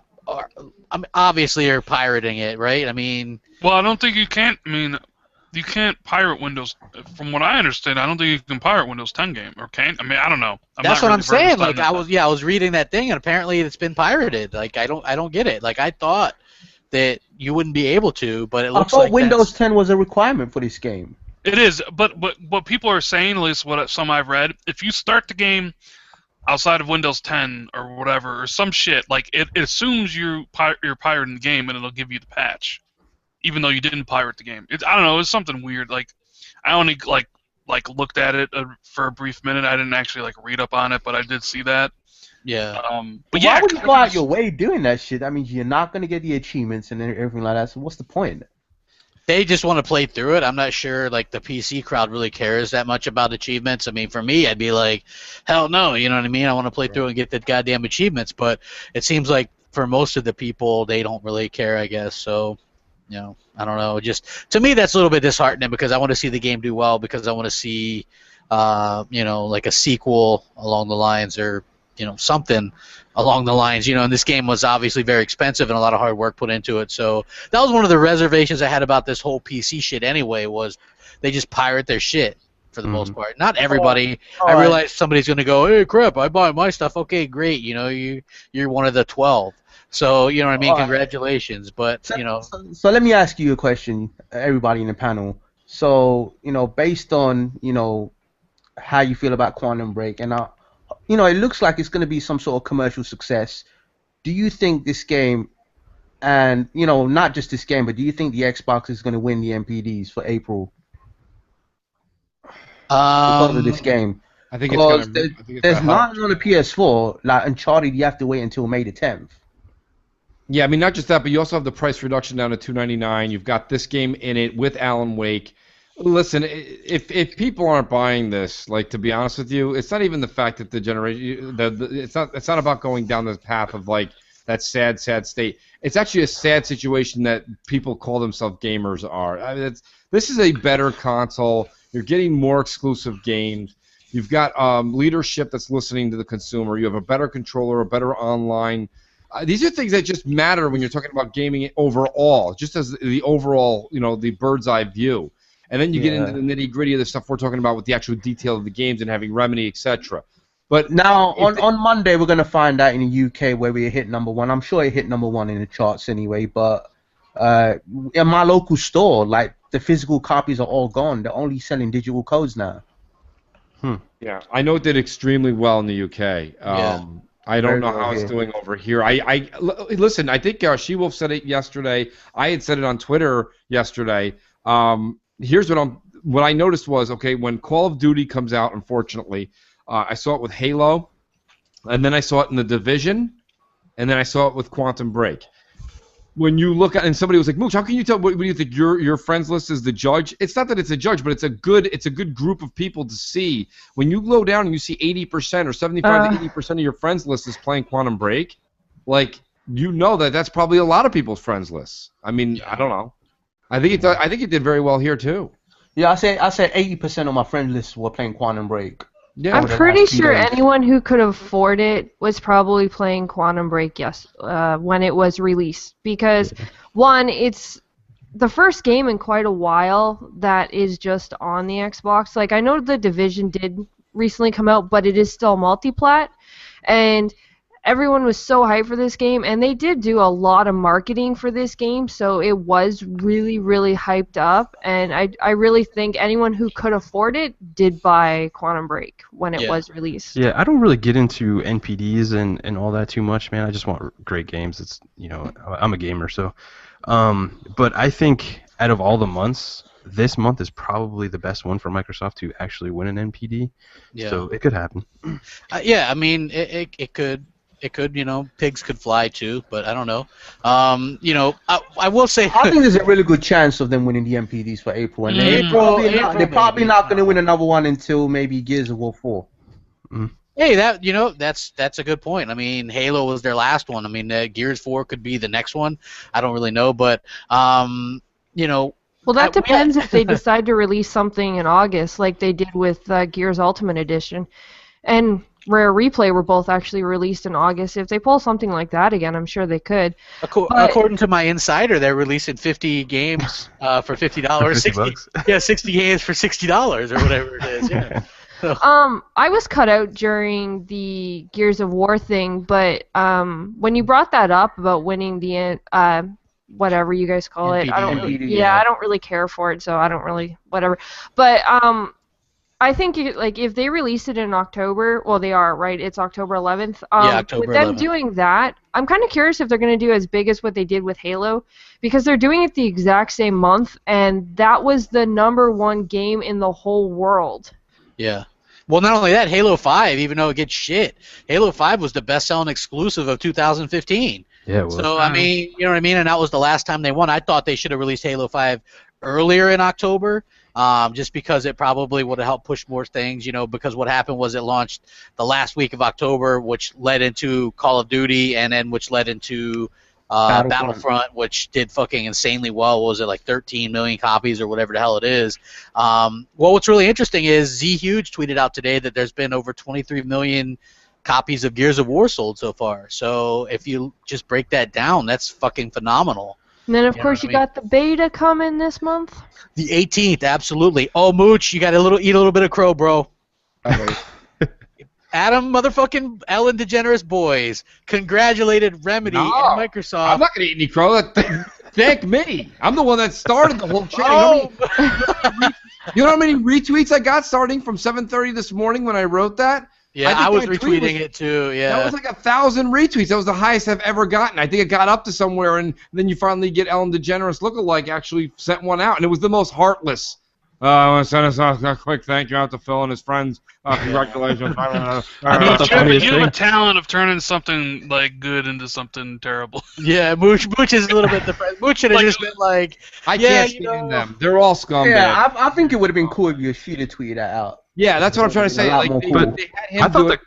obviously are pirating it, right? I mean... Well, I don't think you can't... I mean, you can't pirate Windows... From what I understand, I don't think you can pirate Windows 10 game, or can't? I mean, I don't know. That's what I'm saying. Like, I was reading that thing, and apparently it's been pirated. Like, I don't get it. Like, I thought that you wouldn't be able to, but it looks like Windows 10 was a requirement for this game. It is, but what people are saying, at least what some I've read, if you start the game outside of Windows 10 or whatever, or some shit, like it assumes you're pirating the game and it'll give you the patch, even though you didn't pirate the game. I don't know, it's something weird. Like I only like looked at it for a brief minute. I didn't actually like read up on it, but I did see that. Yeah. But why would you go out your way doing that shit? I mean, you're not gonna get the achievements and everything like that. So what's the point? they just want to play through it. I'm not sure like the PC crowd really cares that much about achievements. I mean, for me, I'd be like, hell no, you know what I mean? I want to play through and get the goddamn achievements. But it seems like for most of the people, they don't really care, I guess. So, you know, I don't know. Just to me, that's a little bit disheartening because I want to see the game do well because I want to see, you know, like a sequel along the lines or, you know, something along the lines, you know, and this game was obviously very expensive and a lot of hard work put into it. So that was one of the reservations I had about this whole PC shit anyway, was they just pirate their shit for the most part. Not everybody. I realize somebody's going to go, hey, crap, I buy my stuff. Okay, great. You know, you're one of the 12. So, you know what I mean? Congratulations. But, you know. So let me ask you a question, everybody in the panel. So, you know, based on, you know, how you feel about Quantum Break, and you know, it looks like it's going to be some sort of commercial success. Do you think this game, and, you know, not just this game, but do you think the Xbox is going to win the NPDs for April? Because of this game. I think it's going to. There's none on the PS4. Like Uncharted, you have to wait until May the 10th. Yeah, I mean, not just that, but you also have the price reduction down to $299. You've got this game in it with Alan Wake. Listen, if people aren't buying this, like, to be honest with you, it's not even the fact that the generation, it's not about going down the path of like that sad state. It's actually a sad situation that people call themselves gamers are. I mean, this is a better console. You're getting more exclusive games. You've got leadership that's listening to the consumer. You have a better controller, a better online. These are things that just matter when you're talking about gaming overall, just as the overall, you know, the bird's eye view. And then you get into the nitty-gritty of the stuff we're talking about with the actual detail of the games and having Remedy, etc. But now, on Monday, we're going to find out in the UK where we hit #1. I'm sure it hit #1 in the charts anyway, but in my local store, like, the physical copies are all gone. They're only selling digital codes now. Yeah, I know it did extremely well in the UK. I don't know how it's doing over here. Listen, I think She-Wolf said it yesterday. I had said it on Twitter yesterday. Here's what I noticed was, okay, when Call of Duty comes out, unfortunately, I saw it with Halo, and then I saw it in The Division, and then I saw it with Quantum Break. When you look at, and somebody was like, Mooch, how can you tell? What do you think? Your friends list is the judge? It's not that it's a judge, but it's a good group of people to see. When you go down and you see 80% or 75 to 80% of your friends list is playing Quantum Break, like, you know that's probably a lot of people's friends lists. I mean, I don't know. I think it did very well here too. Yeah, I said 80% of my friend list were playing Quantum Break. Yeah, I'm pretty sure anyone who could afford it was probably playing Quantum Break when it was released, because one, it's the first game in quite a while that is just on the Xbox. Like, I know The Division did recently come out, but it is still multiplat, and everyone was so hyped for this game, and they did do a lot of marketing for this game, so it was really, really hyped up, and I really think anyone who could afford it did buy Quantum Break when it was released. Yeah, I don't really get into NPDs and all that too much, man. I just want great games. It's, you know, I'm a gamer, so. But I think out of all the months, this month is probably the best one for Microsoft to actually win an NPD. Yeah. So it could happen. Yeah, I mean, it could. It could, you know, pigs could fly too, but I don't know. You know, I will say. I think there's a really good chance of them winning the NPDs for April, and they're probably not going to win another one until maybe Gears of War 4. Hey, that's a good point. I mean, Halo was their last one. I mean, Gears 4 could be the next one. I don't really know, but you know. Well, that depends if they decide to release something in August, like they did with Gears Ultimate Edition, and Rare Replay were both actually released in August. If they pull something like that again, I'm sure they could. According to my insider, they're releasing 50 games for $50. 60 games for $60 or whatever it is. Yeah. So. I was cut out during the Gears of War thing, but when you brought that up about winning the whatever you guys call it, I don't really care for it, so I don't really whatever. But I think if they release it in October, well, they are, right? It's October 11th. October 11th. With them doing that, I'm kind of curious if they're going to do as big as what they did with Halo, because they're doing it the exact same month, and that was the #1 game in the whole world. Yeah. Well, not only that, Halo 5, even though it gets shit, Halo 5 was the best-selling exclusive of 2015. Yeah, it was. So, I mean, you know what I mean? And that was the last time they won. I thought they should have released Halo 5 earlier in October, just because it probably would have helped push more things, because what happened was it launched the last week of October, which led into Call of Duty, and then which led into Battlefront, which did fucking insanely well. What was it, like 13 million copies or whatever the hell it is? Well, what's really interesting is Z Huge tweeted out today that there's been over 23 million copies of Gears of War sold so far. So if you just break that down, that's fucking phenomenal. And then, of course, you got the beta coming this month. The 18th, absolutely. Oh, Mooch, you got to eat a little bit of crow, bro. Adam motherfucking Ellen DeGeneres Boys congratulated Remedy and Microsoft. I'm not going to eat any crow. Thank me. I'm the one that started the whole chain. You know how many retweets I got starting from 7:30 this morning when I wrote that? Yeah, I was retweeting it too. Yeah, that was like 1,000 retweets. That was the highest I've ever gotten. I think it got up to somewhere, and then you finally get Ellen DeGeneres lookalike actually sent one out, and it was the most heartless. I want to send us a quick thank you out to Phil and his friends. Congratulations. You have a talent of turning something like good into something terrible. Yeah, Mooch is a little bit depressed. Mooch should have just been like, I can't stand them. They're all scumbags. Yeah, I think it would have been cool if she'd have tweeted that out. Yeah, that's what I'm trying to say. Like, they had him do it.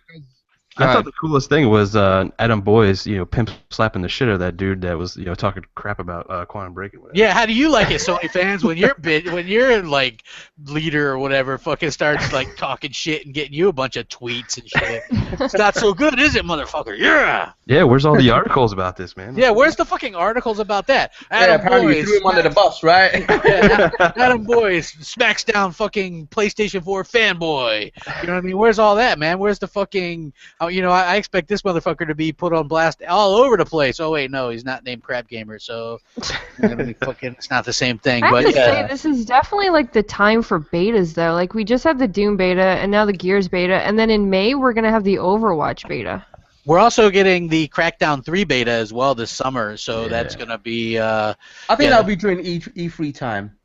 I thought the coolest thing was Adam Boyes, pimp slapping the shit out of that dude that was, talking crap about Quantum Break and whatever. Yeah, how do you like it, Sony fans, when your like leader or whatever fucking starts like talking shit and getting you a bunch of tweets and shit? It's not so good, is it, motherfucker? Yeah. Yeah, where's all the articles about this, man? Yeah, where's the fucking articles about that? Apparently you threw him under the bus, right? Yeah, Adam Boyes smacks down fucking PlayStation 4 fanboy. You know what I mean? Where's all that, man? Where's the fucking... I expect this motherfucker to be put on blast all over the place. Oh wait, no, he's not named Crapgamer, so it's not the same thing. I have to say, this is definitely like the time for betas, though. Like we just had the Doom beta, and now the Gears beta, and then in May we're gonna have the Overwatch beta. We're also getting the Crackdown 3 beta as well this summer, so that's gonna be. I think that'll be during E3 time,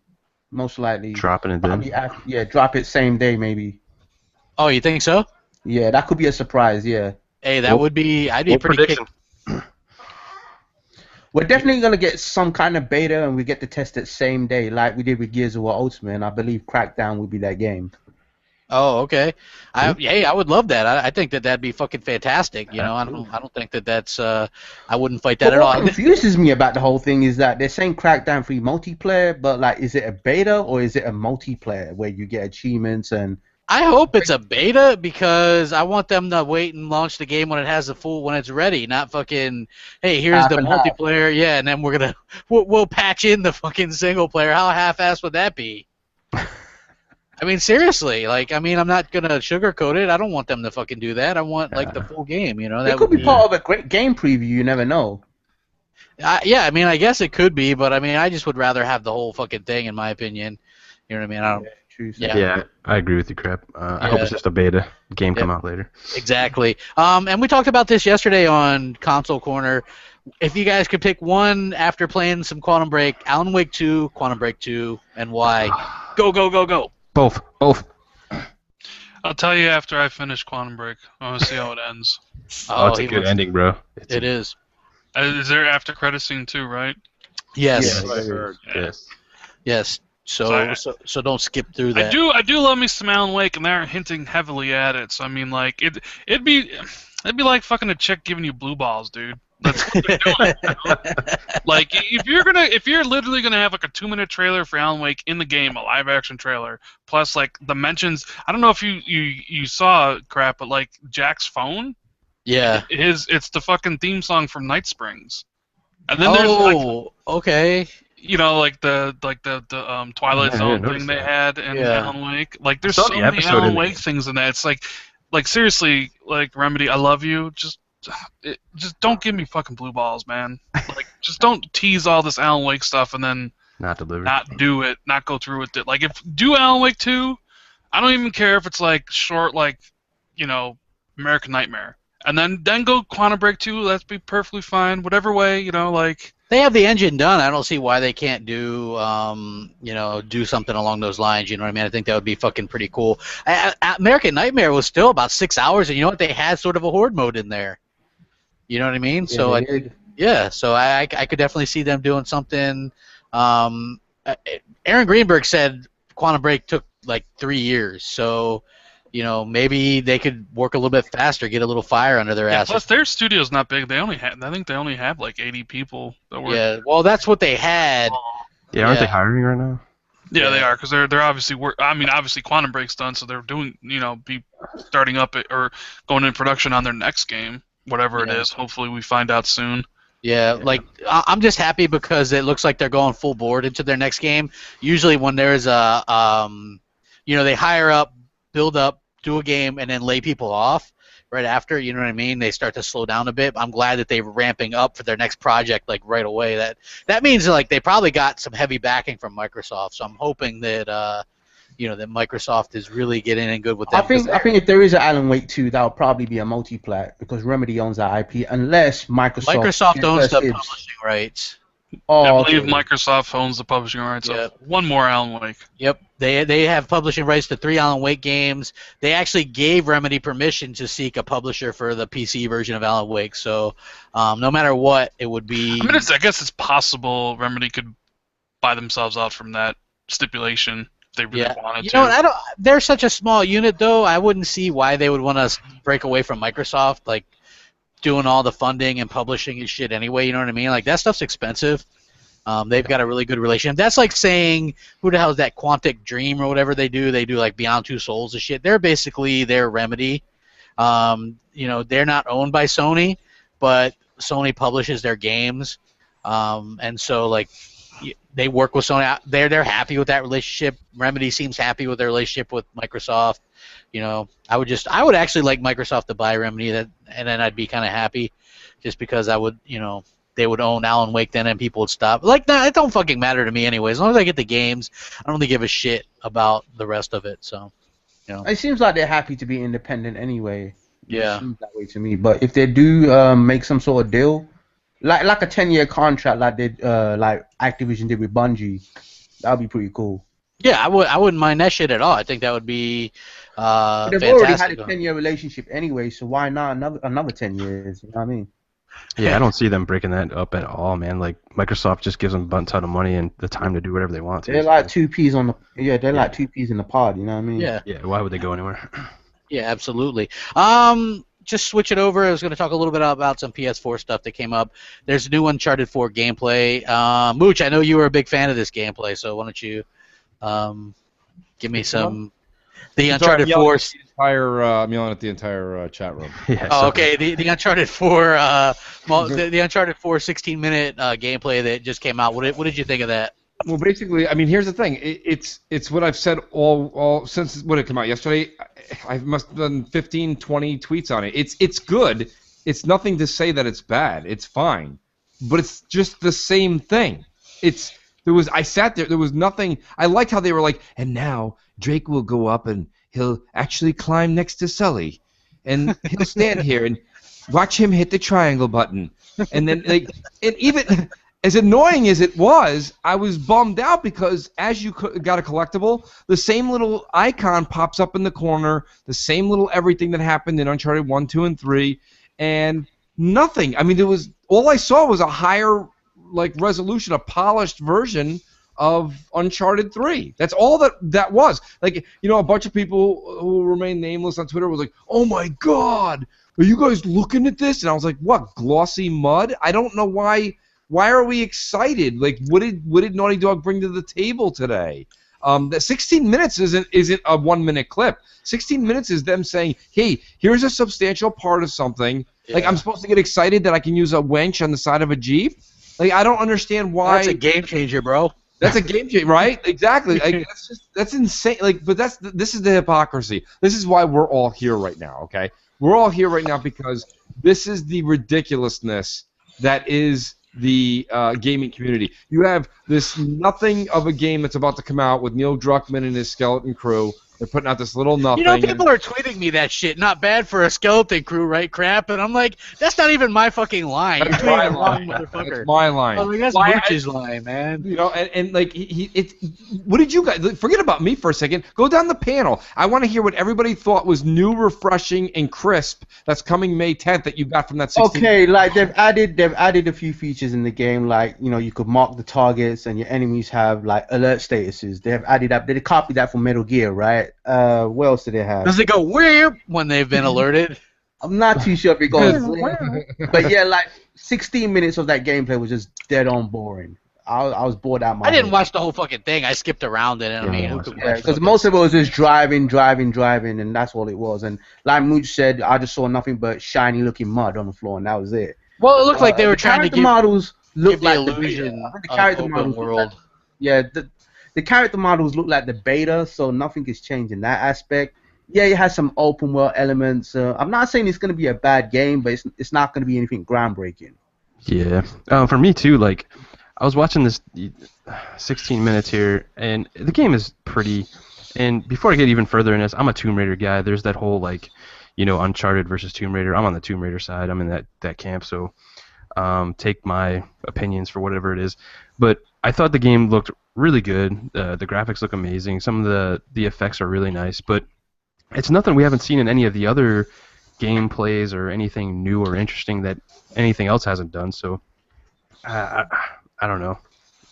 most likely. Dropping it then. Yeah, drop it same day maybe. Oh, you think so? Yeah, that could be a surprise, yeah. Hey, that would be... I'd be pretty kicked. We're definitely going to get some kind of beta, and we get to test it same day, like we did with Gears of War Ultimate, and I believe Crackdown will be that game. Oh, okay. I would love that. I think that'd be fucking fantastic. I don't think that's... I wouldn't fight that at all. What confuses me about the whole thing is that they're saying Crackdown 3 multiplayer, but like, is it a beta, or is it a multiplayer, where you get achievements and... I hope it's a beta because I want them to wait and launch the game when it has when it's ready, not fucking, hey, here's the multiplayer, yeah, and then we'll patch in the fucking single player. How half-assed would that be? I mean, seriously, I'm not gonna sugarcoat it. I don't want them to fucking do that. I want the full game, That it could be part of a great game preview. You never know. Yeah, I guess it could be, but I just would rather have the whole fucking thing, in my opinion. You know what I mean? I don't. Yeah, I agree with you, Crap. I hope it's just a beta game come out later. Exactly. And we talked about this yesterday on Console Corner. If you guys could pick one after playing some Quantum Break, Alan Wake 2, Quantum Break 2, and why? Go, go, go, go. Both. I'll tell you after I finish Quantum Break. I want to see how it ends. Oh, it's a good ending, bro. It is. Is there after credit scene too, right? Yes. Yes. So don't skip through that. I do love me some Alan Wake, and they're hinting heavily at it. So I mean, like it'd be like fucking a chick giving you blue balls, dude. That's what they're doing. Like if you're literally gonna have like a 2-minute trailer for Alan Wake in the game, a live action trailer, plus like the mentions. I don't know if you saw Crap, but like Jack's phone. Yeah. It's the fucking theme song from Night Springs. And then there's okay. Like the Twilight Zone thing they had in Alan Wake. Like there's so many Alan Wake things in that. It's like seriously, like Remedy, I love you. Just don't give me fucking blue balls, man. Like just don't tease all this Alan Wake stuff and then not deliver. Not do it. Not go through with it. Like if do Alan Wake 2, I don't even care if it's like short, like American Nightmare. And then go Quantum Break 2, that's be perfectly fine. Whatever way, like... They have the engine done. I don't see why they can't do, do something along those lines, you know what I mean? I think that would be fucking pretty cool. American Nightmare was still about 6 hours, and you know what? They had sort of a horde mode in there. You know what I mean? Yeah, so, so I could definitely see them doing something Aaron Greenberg said Quantum Break took like 3 years, so maybe they could work a little bit faster, get a little fire under their ass. Plus, their studio's not big. I think they only have like 80 people that work. Yeah, well, that's what they had. Yeah, aren't they hiring right now? Yeah, they are, because they're obviously obviously Quantum Break's done, so they're doing be starting up or going in production on their next game, whatever it is. Hopefully, we find out soon. Yeah, like I'm just happy because it looks like they're going full board into their next game. Usually, when there's a they hire up, build up, do a game, and then lay people off right after. You know what I mean? They start to slow down a bit. I'm glad that they're ramping up for their next project like right away. That means like they probably got some heavy backing from Microsoft. So I'm hoping that that Microsoft is really getting in good with them. I think if there is an Alan Wake 2, that'll probably be a multi-plat because Remedy owns that IP, unless Microsoft owns the publishing rights. I believe Microsoft owns the publishing rights. So one more Alan Wake. Yep, they have publishing rights to 3 Alan Wake games. They actually gave Remedy permission to seek a publisher for the PC version of Alan Wake. So no matter what, it would be. I mean, I guess it's possible Remedy could buy themselves out from that stipulation if they really wanted to. They're such a small unit, though. I wouldn't see why they would want to break away from Microsoft. Like, doing all the funding and publishing and shit anyway, you know what I mean? Like, that stuff's expensive. They've got a really good relationship. That's like saying, who the hell is that Quantic Dream or whatever they do? They do like Beyond Two Souls and shit. They're basically their Remedy. They're not owned by Sony, but Sony publishes their games. And so like they work with Sony. They're happy with that relationship. Remedy seems happy with their relationship with Microsoft. I would actually like Microsoft to buy Remedy, and then I'd be kind of happy, just because I would, they would own Alan Wake then, and people would stop. Like, nah, it don't fucking matter to me anyway. As long as I get the games, I don't really give a shit about the rest of it. So, it seems like they're happy to be independent anyway. Yeah, it seems that way to me. But if they do make some sort of deal, like a 10-year contract, like Activision did with Bungie, that'd be pretty cool. Yeah, I wouldn't mind that shit at all. I think that would be they've fantastic. already had a 10-year relationship anyway, so why not another 10 years? You know what I mean? Yeah, I don't see them breaking that up at all, man. Like, Microsoft just gives them a bunch of money and the time to do whatever they want to. They're like two peas like 2 peas in the pod. You know what I mean? Yeah. Yeah. Why would they go anywhere? Yeah, absolutely. Just switch it over. I was going to talk a little bit about some PS4 stuff that came up. There's new Uncharted 4 gameplay. Mooch, I know you were a big fan of this gameplay, so why don't you give me some... The Uncharted 4... I'm yelling at the entire chat room. Okay. The Uncharted 4 the Uncharted 4 16-minute gameplay that just came out. What did you think of that? Well, basically, I mean, here's the thing. It's what I've said all since when it came out yesterday. I must have done 15, 20 tweets on it. It's good. It's nothing to say that it's bad. It's fine, but it's just the same thing. I sat there. There was nothing. I liked how they were like, and now Drake will go up and he'll actually climb next to Sully, and he'll stand here and watch him hit the triangle button, and then and even. As annoying as it was, I was bummed out because as you got a collectible, the same little icon pops up in the corner, the same little everything that happened in Uncharted 1, 2, and 3, and nothing. I mean, all I saw was a higher resolution, a polished version of Uncharted 3. That's all that was. Like, a bunch of people who remain nameless on Twitter was like, "Oh my God, are you guys looking at this?" And I was like, "What, glossy mud?" I don't know why. Why are we excited? Like, what did Naughty Dog bring to the table today? The 16 minutes isn't a 1-minute clip. 16 minutes is them saying, "Hey, here's a substantial part of something." Yeah. Like, I'm supposed to get excited that I can use a winch on the side of a Jeep. Like, I don't understand why. That's a game changer, bro. That's a game changer, right? Exactly. Like, that's insane. Like, but this is the hypocrisy. This is why we're all here right now. Okay, we're all here right now because this is the ridiculousness that is the gaming community. You have this nothing of a game that's about to come out with Neil Druckmann and his skeleton crew They're putting out this little nothing. You know, people are tweeting me that shit. Not bad for a skeleton crew, right? Crap. And I'm like, that's not even my fucking line. You're tweeting the wrong motherfucker. That's my line. Oh, that's Mooch's line, man. You know, and like it's. What did you guys forget about me for a second? Go down the panel. I want to hear what everybody thought was new, refreshing, and crisp. That's coming May 10th that you got from that. 16 Okay, like they've added a few features in the game, like you could mark the targets and your enemies have like alert statuses. They have added up. They copied that from Metal Gear, right? What else do they have? Does it go where when they've been alerted? I'm not too sure if it goes but yeah, like 16 minutes of that gameplay was just dead on boring. I was bored out my I didn't head. watch the whole fucking thing. I skipped around it. And I mean, because most of it was just driving, and that's all it was. And like Mooch said, I just saw nothing but shiny looking mud on the floor, and that was it. Well, it looked like they were trying to give models look the like illusion the character of models open world. The character models look like the beta, so nothing has changed in that aspect. Yeah, it has some open world elements. I'm not saying it's going to be a bad game, but it's not going to be anything groundbreaking. Yeah, for me too. Like, I was watching this 16 minutes here, and the game is pretty. And before I get even further in this, I'm a Tomb Raider guy. There's that whole like, Uncharted versus Tomb Raider. I'm on the Tomb Raider side. I'm in that camp. So, take my opinions for whatever it is. But I thought the game looked really good. The graphics look amazing. Some of the effects are really nice, but it's nothing we haven't seen in any of the other gameplays or anything new or interesting that anything else hasn't done. So I don't know.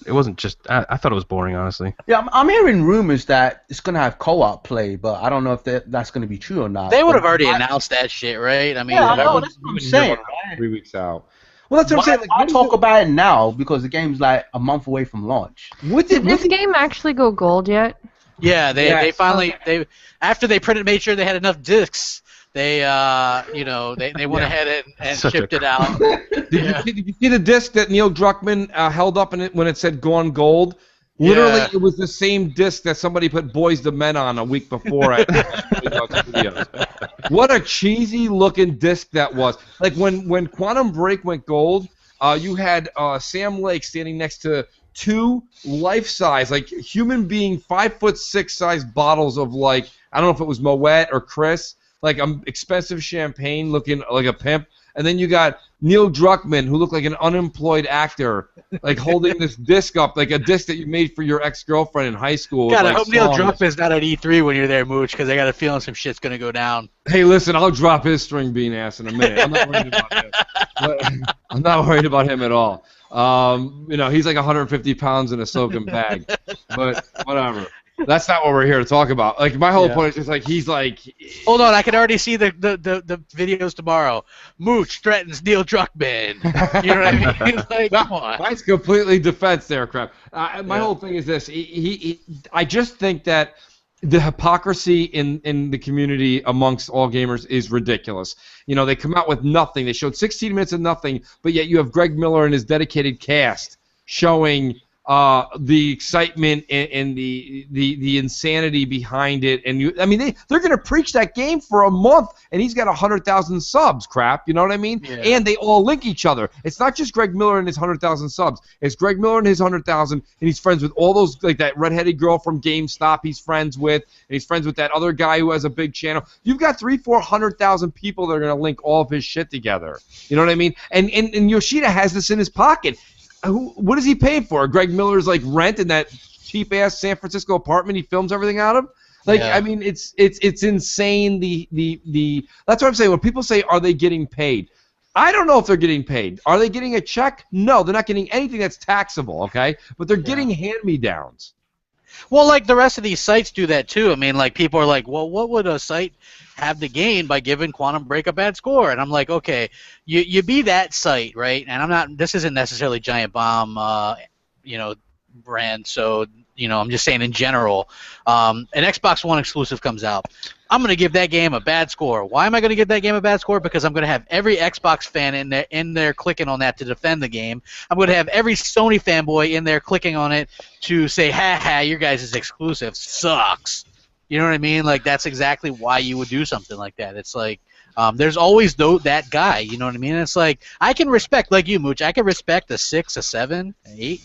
It wasn't just. I thought it was boring, honestly. Yeah, I'm hearing rumors that it's gonna have co-op play, but I don't know if that's gonna be true or not. They would have already announced that shit, right? I mean, yeah, that's what I'm saying. 3 weeks out. Well, that's what I'm saying. Like, I'll talk about it now because the game's like a month away from launch. Did this game actually go gold yet? Yeah, they finally after they made sure they had enough discs. They they went ahead and shipped it out. Did you see the disc that Neil Druckmann held up in it when it said "Gone Gold"? Literally, it was the same disc that somebody put Boys to Men on a week before. What a cheesy looking disc that was! Like when Quantum Break went gold, you had Sam Lake standing next to two life-size, like human being 5'6" size bottles of like I don't know if it was Moet or Chris, like expensive champagne looking like a pimp, and then you got Neil Druckmann who looked like an unemployed actor, like holding this disc up, like a disc that you made for your ex-girlfriend in high school. God, like I hope Neil Druckmann's not at E3 when you're there, Mooch, because I got a feeling some shit's gonna go down. Hey, listen, I'll drop his string bean ass in a minute. I'm not worried about him. I'm not worried about him at all. He's like 150 pounds in a soaking bag, but whatever. That's not what we're here to talk about. Like my whole point is just like he's like. Hold on, I can already see the videos tomorrow. Mooch threatens Neil Druckmann. You know what I mean? Like, come on. That's completely defense there, crap. My whole thing is this. I just think that the hypocrisy in the community amongst all gamers is ridiculous. They come out with nothing. They showed 16 minutes of nothing, but yet you have Greg Miller and his dedicated cast showing the excitement and the insanity behind it, and they're gonna preach that game for a month, and he's got 100,000 subs. Crap, you know what I mean? Yeah. And they all link each other. It's not just Greg Miller and his 100,000 subs. It's Greg Miller and his 100,000, and he's friends with all those, like that redheaded girl from GameStop. He's friends with, and he's friends with that other guy who has a big channel. You've got 300,000-400,000 people that are gonna link all of his shit together. You know what I mean? And Yoshida has this in his pocket. What is he paying for? Greg Miller's like rent in that cheap ass San Francisco apartment he films everything out of? Like, yeah. I mean, it's insane. That's what I'm saying. When people say, "Are they getting paid?" I don't know if they're getting paid. Are they getting a check? No, they're not getting anything that's taxable. Okay, but they're getting hand-me-downs. Well, like the rest of these sites do that too. I mean, like people are like, "Well, what would a site have to gain by giving Quantum Break a bad score?" And I'm like, okay, you be that site, right? And I'm not. This isn't necessarily Giant Bomb, brand. So I'm just saying in general, an Xbox One exclusive comes out. I'm going to give that game a bad score. Why am I going to give that game a bad score? Because I'm going to have every Xbox fan in there clicking on that to defend the game. I'm going to have every Sony fanboy in there clicking on it to say, ha, your guys' exclusive sucks. You know what I mean? Like, that's exactly why you would do something like that. It's like, there's always that guy, you know what I mean? It's like, I can respect, like you, Mooch, I can respect a 6, a 7, an 8.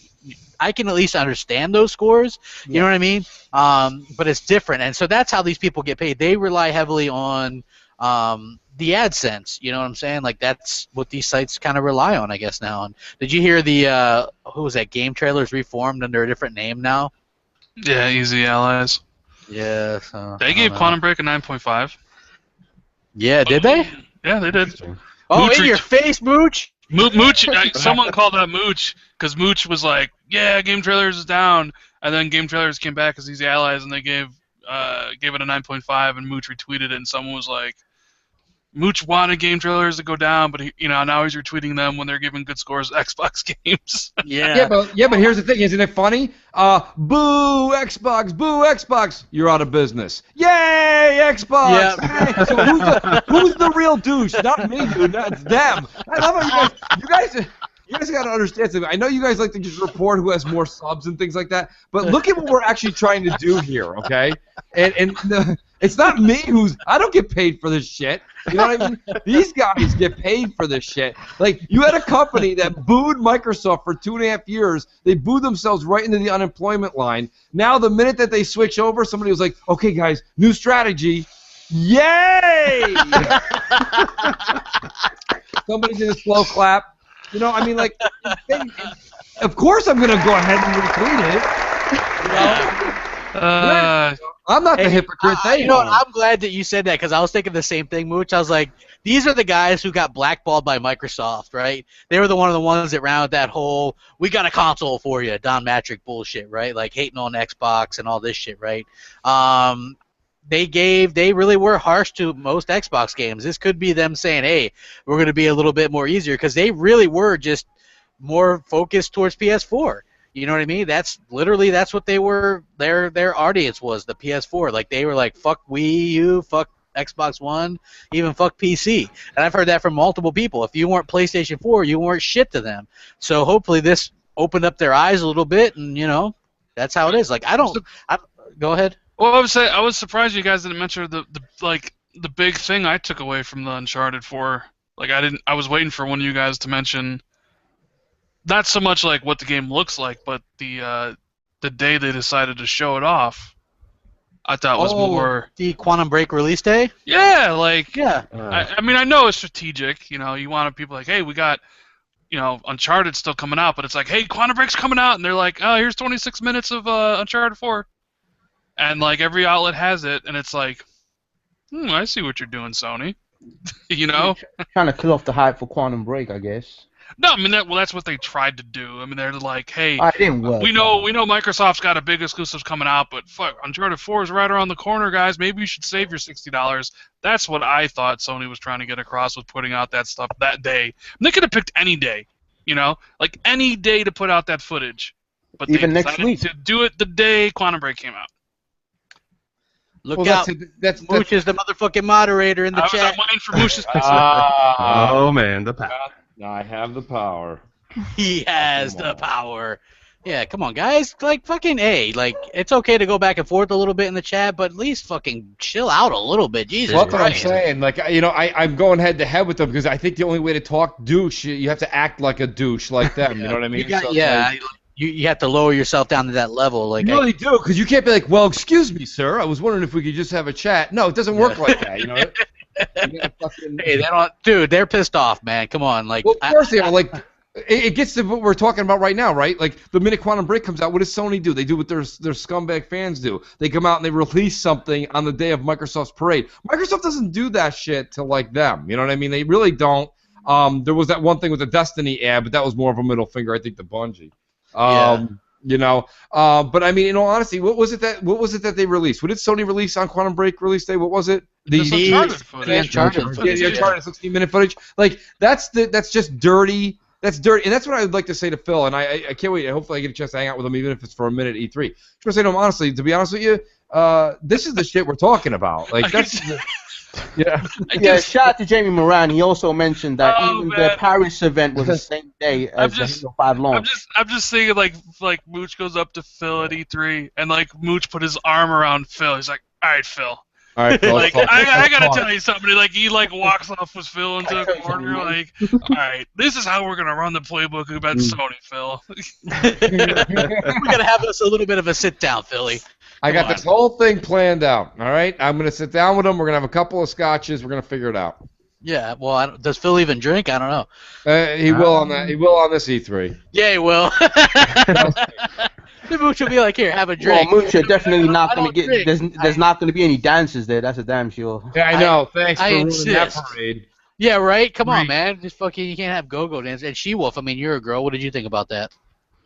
I can at least understand those scores. You know what I mean? But it's different, and so that's how these people get paid. They rely heavily on the AdSense. You know what I'm saying? Like that's what these sites kind of rely on, I guess now. And did you hear the who was that? Game Trailers reformed under a different name now. Yeah, Easy Allies. Yeah. So, they gave Quantum Break a 9.5. Yeah, did they? Yeah, they did. Oh, Mooch in your face, Mooch! Mooch, someone called out Mooch, because Mooch was like, yeah, Game Trailers is down, and then Game Trailers came back as Easy Allies, and they gave it a 9.5, and Mooch retweeted it, and someone was like, Mooch wanted Game Trailers to go down, but now he's retweeting them when they're giving good scores to Xbox games. Yeah. But here's the thing, isn't it funny? Boo Xbox, boo Xbox, you're out of business. Yay Xbox! Yeah. So who's the real douche? Not me, dude. It's them. I love how you guys got to understand something. I know you guys like to just report who has more subs and things like that, but look at what we're actually trying to do here, okay? It's not me I don't get paid for this shit. You know what I mean? These guys get paid for this shit. Like, you had a company that booed Microsoft for 2.5 years. They booed themselves right into the unemployment line. Now, the minute that they switch over, somebody was like, okay, guys, new strategy. Yay! Somebody did a slow clap. You know, I mean, like, of course I'm going to go ahead and retweet it. You know? I'm not the hypocrite. You know what? I'm glad that you said that because I was thinking the same thing, Mooch. I was like, these are the guys who got blackballed by Microsoft, right? They were one of the ones that ran with that whole, we got a console for you, Don Matrick bullshit, right? Like hating on Xbox and all this shit, right? They really were harsh to most Xbox games. This could be them saying, hey, we're going to be a little bit more easier because they really were just more focused towards PS4. You know what I mean? That's what they were. Their audience was the PS4. Like they were like, fuck Wii U, fuck Xbox One, even fuck PC. And I've heard that from multiple people. If you weren't PlayStation 4, you weren't shit to them. So hopefully this opened up their eyes a little bit, and that's how it is. Like go ahead. Well, I was surprised you guys didn't mention the big thing I took away from the Uncharted 4. Like I was waiting for one of you guys to mention. Not so much like what the game looks like, but the day they decided to show it off, I thought was more the Quantum Break release day. Yeah, I mean, I know it's strategic. You want people like, hey, we got, Uncharted still coming out, but it's like, hey, Quantum Break's coming out, and they're like, oh, here's 26 minutes of Uncharted 4, and like every outlet has it, and it's like, I see what you're doing, Sony. Trying to kill off the hype for Quantum Break, I guess. No, I mean that's what they tried to do. I mean they're like, hey, it didn't work, we know Microsoft's got a big exclusives coming out, but fuck, Uncharted 4 is right around the corner, guys. Maybe you should save your $60. That's what I thought Sony was trying to get across with putting out that stuff that day. And they could have picked any day, like any day to put out that footage. But even they next week to do it the day Quantum Break came out. Look out! That's Mooch is the motherfucking moderator in the chat. I'm waiting for Mooch's oh man, the power. I have the power. He has the power. Yeah, come on, guys. Like, fucking A. Like, it's okay to go back and forth a little bit in the chat, but at least fucking chill out a little bit. Jesus Christ. That's what I'm saying. Like, I'm going head to head with them because I think the only way to talk douche, you have to act like a douche like them. You know what I mean? You have to lower yourself down to that level. Like, you really do, because you can't be like, well, excuse me, sir. I was wondering if we could just have a chat. No, it doesn't work like that, Hey, they don't, dude. They're pissed off, man. Come on, like. Well, of course they are. Like, it gets to what we're talking about right now, right? Like, the minute Quantum Break comes out, what does Sony do? They do what their scumbag fans do. They come out and they release something on the day of Microsoft's parade. Microsoft doesn't do that shit to like them. You know what I mean? They really don't. There was that one thing with the Destiny ad, but that was more of a middle finger, I think, to Bungie. But I mean, in all honesty, what was it that they released? What did Sony release on Quantum Break release day? What was it? The Uncharted footage. The Uncharted 16-minute footage. Like that's just dirty. That's dirty, and that's what I would like to say to Phil. And I can't wait. Hopefully, I get a chance to hang out with him, even if it's for a minute at E3. I just want to say to him honestly. To be honest with you, this is the shit we're talking about. Like that's. Shout out to Jamie Moran. He also mentioned that the Paris event was the same day as the Halo 5 launch. I'm just thinking like Mooch goes up to Phil at E3 and like Mooch put his arm around Phil. He's like, all right, Phil, All right, Phil, like I gotta tell you something. Like he walks off with Phil into a corner. Like, all right, this is how we're gonna run the playbook about Sony, Phil. We gotta have us a little bit of a sit down, Philly. I got this whole thing planned out. All right, I'm gonna sit down with him. We're gonna have a couple of scotches. We're gonna figure it out. Yeah, well, does Phil even drink? I don't know. He will on that. He will on this E3. Yeah, he will. The Mooch will be like, here, have a drink. Well, Mooch, you're definitely not going to get. There's not going to be any dances there. That's a damn sure. Yeah, I know. Thanks for ruining that parade. Yeah, right. Come on, man. Just fucking, you can't have go-go dance. And She-Wolf, I mean, you're a girl. What did you think about that?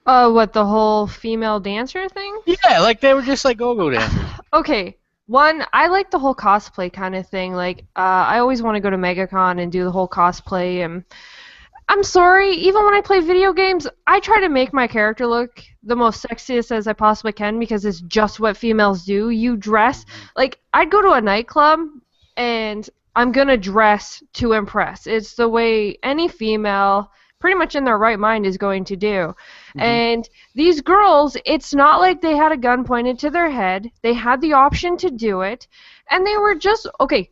What, the whole female dancer thing? Yeah, like they were just like go-go dancers. Okay. One, I like the whole cosplay kind of thing. Like, I always want to go to MegaCon and do the whole cosplay. And I'm sorry, even when I play video games, I try to make my character look the most sexiest as I possibly can because it's just what females do. You dress. Like, I'd go to a nightclub and I'm going to dress to impress. It's the way any female, pretty much in their right mind, is going to do. And these girls, it's not like they had a gun pointed to their head. They had the option to do it. And they were just, okay,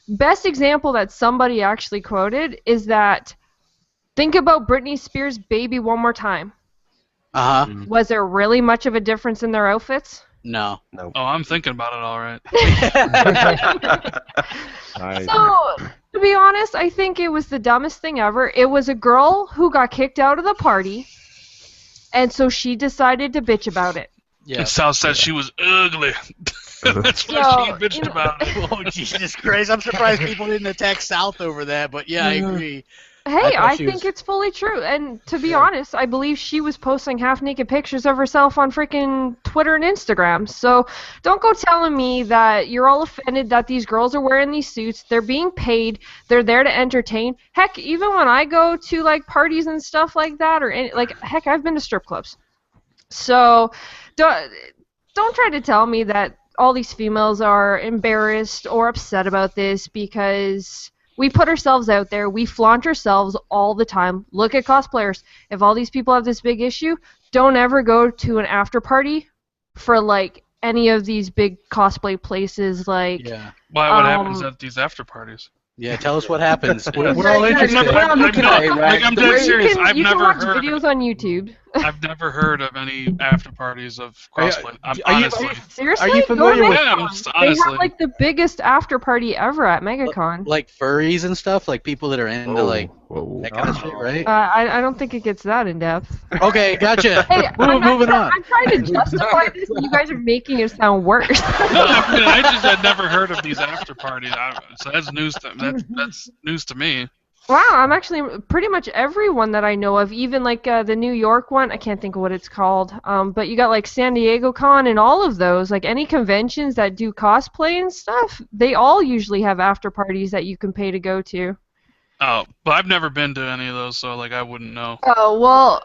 best example that somebody actually quoted is that, think about Britney Spears' Baby One More Time. Uh-huh. Was there really much of a difference in their outfits? No. Oh, I'm thinking about it all right. Nice. So, to be honest, I think it was the dumbest thing ever. It was a girl who got kicked out of the party, and so she decided to bitch about it. Yeah. And Sal said she was ugly. That's why she bitched about it. Oh, Jesus Christ. I'm surprised people didn't attack South over that, but yeah, I agree. Hey, I think it's fully true. And to be honest, I believe she was posting half-naked pictures of herself on freaking Twitter and Instagram. So don't go telling me that you're all offended that these girls are wearing these suits. They're being paid. They're there to entertain. Heck, even when I go to, like, parties and stuff like that, or heck, I've been to strip clubs. So don't try to tell me that all these females are embarrassed or upset about this because we put ourselves out there. We flaunt ourselves all the time. Look at cosplayers. If all these people have this big issue, don't ever go to an after party for, like, any of these big cosplay places. Like, yeah. Why? What happens at these after parties? Yeah, tell us what happens. We're all interested. I'm dead serious. I've you never can watch heard videos on YouTube. I've never heard of any after parties of cosplay. Honestly. Seriously? Are you familiar with? Yeah, They honestly. have, like, the biggest after party ever at MegaCon. Like furries and stuff, like people that are into that kind of shit, right? I don't think it gets that in depth. Okay, gotcha. Hey, moving on. I'm trying to justify this, and you guys are making it sound worse. No, I just had never heard of these after parties. So that's news. That's news to me. Wow, I'm actually pretty much everyone that I know of, even like the New York one. I can't think of what it's called. But you got like San Diego Con and all of those. Like any conventions that do cosplay and stuff, they all usually have after parties that you can pay to go to. Oh, but I've never been to any of those, so like I wouldn't know. Oh well,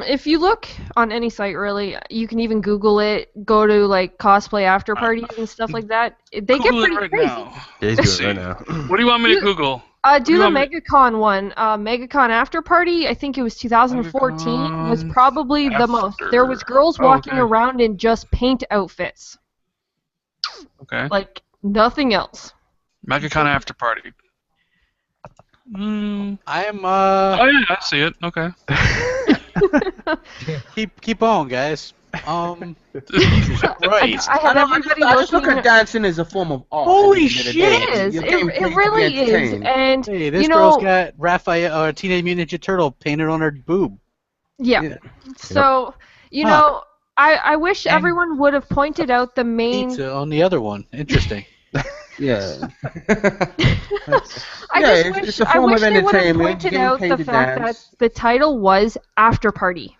if you look on any site, really, you can even Google it. Go to like cosplay after parties and stuff like that. They Google get pretty right crazy. now. Yeah, he's doing it right now. What do you want me to Google? Do the MegaCon one. MegaCon after party, I think it was 2014, was probably the most. There was girls walking around in just paint outfits. Okay. Like nothing else. MegaCon after party. I'm Oh yeah, I see it. Okay. keep on, guys. Jesus Christ. I have everybody I just look looking at dancing as a form of art. Holy at the end of the shit! day. It is. You're getting paid It to really be is. entertained. And Hey, this you girl's know, got Raphael or Teenage Mutant Ninja Turtle painted on her boob. yeah. So you know, I wish And everyone would have pointed out the main. Pizza on the other one. Interesting. Yeah. I It's a form wish of they would have entertainment. pointed Getting out paid the to fact dance. that the title was After Party.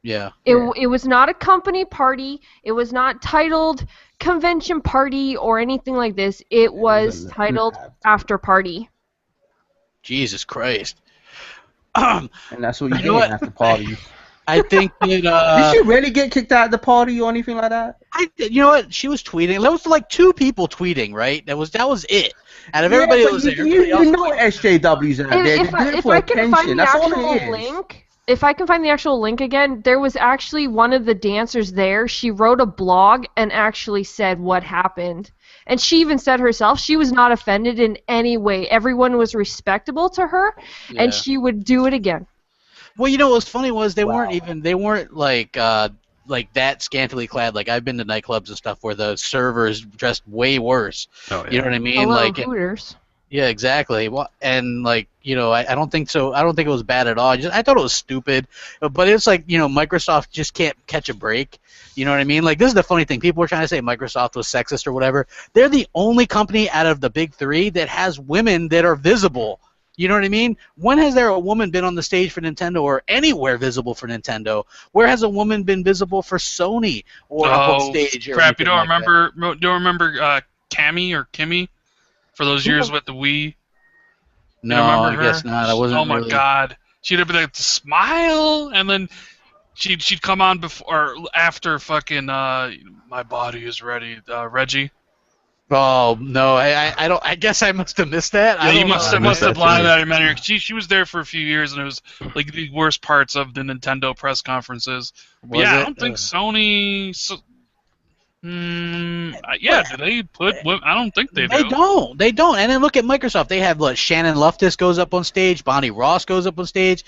Yeah. It was not a company party. It was not titled Convention Party or anything like this. It was titled After Party. Jesus Christ. And that's what you know get what? after parties. I think that Did she really get kicked out of the party or anything like that? you know what? She was tweeting. There was like 2 people tweeting, right? That was it. Out of everybody that was there, everybody else you know SJWs out there. They do it If for I can find attention. the That's all actual it is. link, if I can find the actual link again, there was actually one of the dancers there. She wrote a blog and actually said what happened. And she even said herself she was not offended in any way. Everyone was respectable to her, and she would do it again. Well, you know what was funny was they weren't like that scantily clad. Like I've been to nightclubs and stuff where the servers dressed way worse. Oh, yeah. You know what I mean? Hello, like Hooters. Yeah, exactly. Well, and like I don't think so. I don't think it was bad at all. I thought it was stupid, but it's like Microsoft just can't catch a break. You know what I mean? Like this is the funny thing. People were trying to say Microsoft was sexist or whatever. They're the only company out of the big three that has women that are visible. You know what I mean? When has there a woman been on the stage for Nintendo or anywhere visible for Nintendo? Where has a woman been visible for Sony or up on stage? Crap! You don't remember? Don't remember Cammy or Kimmy for those years with the Wii? No, I guess not. I wasn't. Oh my God! She'd have been like smile, and then she'd come on before or after fucking My Body Is Ready, Reggie. Oh no, I don't. I guess I must have missed that. Yeah, you must have blinded that in memory. She was there for a few years, and it was like the worst parts of the Nintendo press conferences. I don't think Sony. Yeah, do they put? I don't think they do. They don't. And then look at Microsoft. They have Shannon Loftus goes up on stage. Bonnie Ross goes up on stage.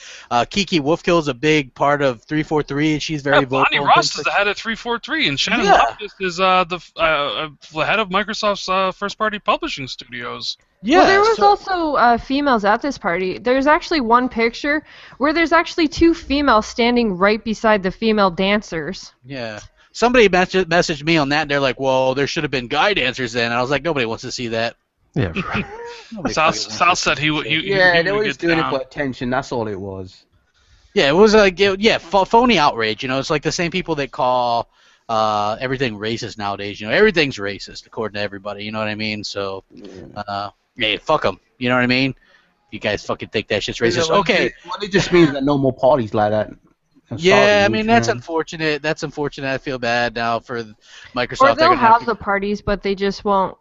Kiki Wolfkill is a big part of 343, and she's very vocal. Bonnie Ross is the head of 343, and Shannon Loftus is the head of Microsoft's first-party publishing studios. Yeah, well, there was also females at this party. There's actually one picture where there's actually two females standing right beside the female dancers. Yeah. Somebody messaged me on that, and they're like, well, there should have been guy dancers then. And I was like, nobody wants to see that. Yeah. Sal said he would they were just doing it for attention. That's all it was. Yeah, it was like, phony outrage. It's like the same people that call everything racist nowadays. Everything's racist according to everybody. You know what I mean? So, hey, fuck them. You know what I mean? You guys fucking think that shit's racist. Okay. Well, it just means that no more parties like that. Yeah, I mean that's unfortunate. That's unfortunate. I feel bad now for Microsoft. Or they'll have the parties, but they just won't.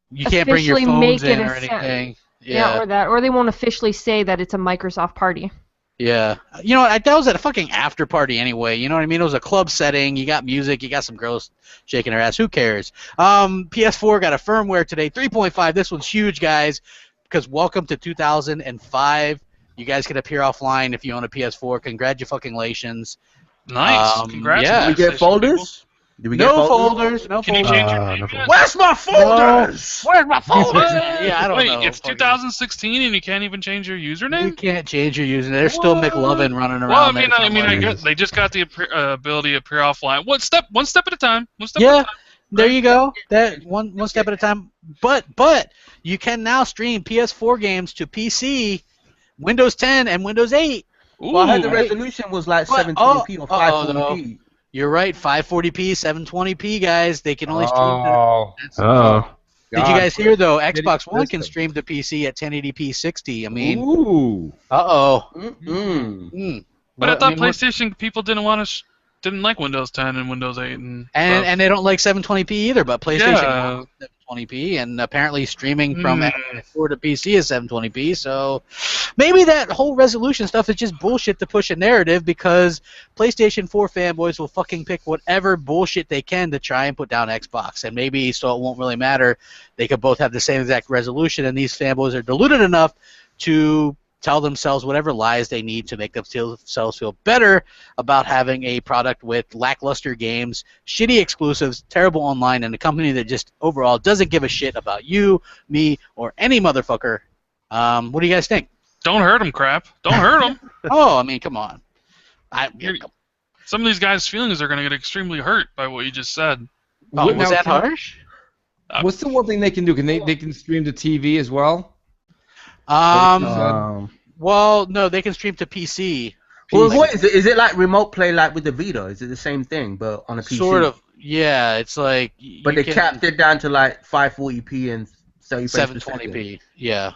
You can't bring your phones in or anything. Yeah, or they won't officially say that it's a Microsoft party. Yeah, that was at a fucking after party anyway. You know what I mean? It was a club setting. You got music. You got some girls shaking their ass. Who cares? PS4 got a firmware today, 3.5. This one's huge, guys, because welcome to 2005. You guys can appear offline if you own a PS4. Congratulations. Nice. Congrats. Yeah. Did we get folders? No folders. No Can folders. you change your name? Where's my folders? Where's my folders? Yeah, I don't know. Wait, it's 2016 and you can't even change your username? You can't change your username. There's still McLovin running around. Well, I guess they just got the ability to appear offline. One step at a time. One step at a time. There you go. That one step at a time. But you can now stream PS4 games to PC, Windows 10, and Windows 8. Well, I heard the resolution was like 720p or 540p. You're right, 540p, 720p, guys. They can only stream to... Did you guys hear, though? Xbox One can stream to PC at 1080p 60. I mean... Ooh. Uh-oh. But I thought PlayStation people didn't like Windows 10 and Windows 8. And they don't like 720p either, but PlayStation likes 720p, and apparently streaming from Xbox to PC is 720p, so maybe that whole resolution stuff is just bullshit to push a narrative, because PlayStation 4 fanboys will fucking pick whatever bullshit they can to try and put down Xbox, and maybe so it won't really matter. They could both have the same exact resolution, and these fanboys are deluded enough to tell themselves whatever lies they need to make themselves feel better about having a product with lackluster games, shitty exclusives, terrible online, and a company that just overall doesn't give a shit about you, me, or any motherfucker. What do you guys think? Don't hurt them, crap. Don't hurt them. Oh, I mean, come on. Some of these guys' feelings are going to get extremely hurt by what you just said. Oh, was that harsh? What's the one thing they can do? Can they can stream to TV as well? Well, no, they can stream to PC. Well, what is it? Is it like remote play, like with the Vita? Is it the same thing, but on a PC? Sort of. Yeah, it's like. But they capped it down to like 540p and 720p. Yeah.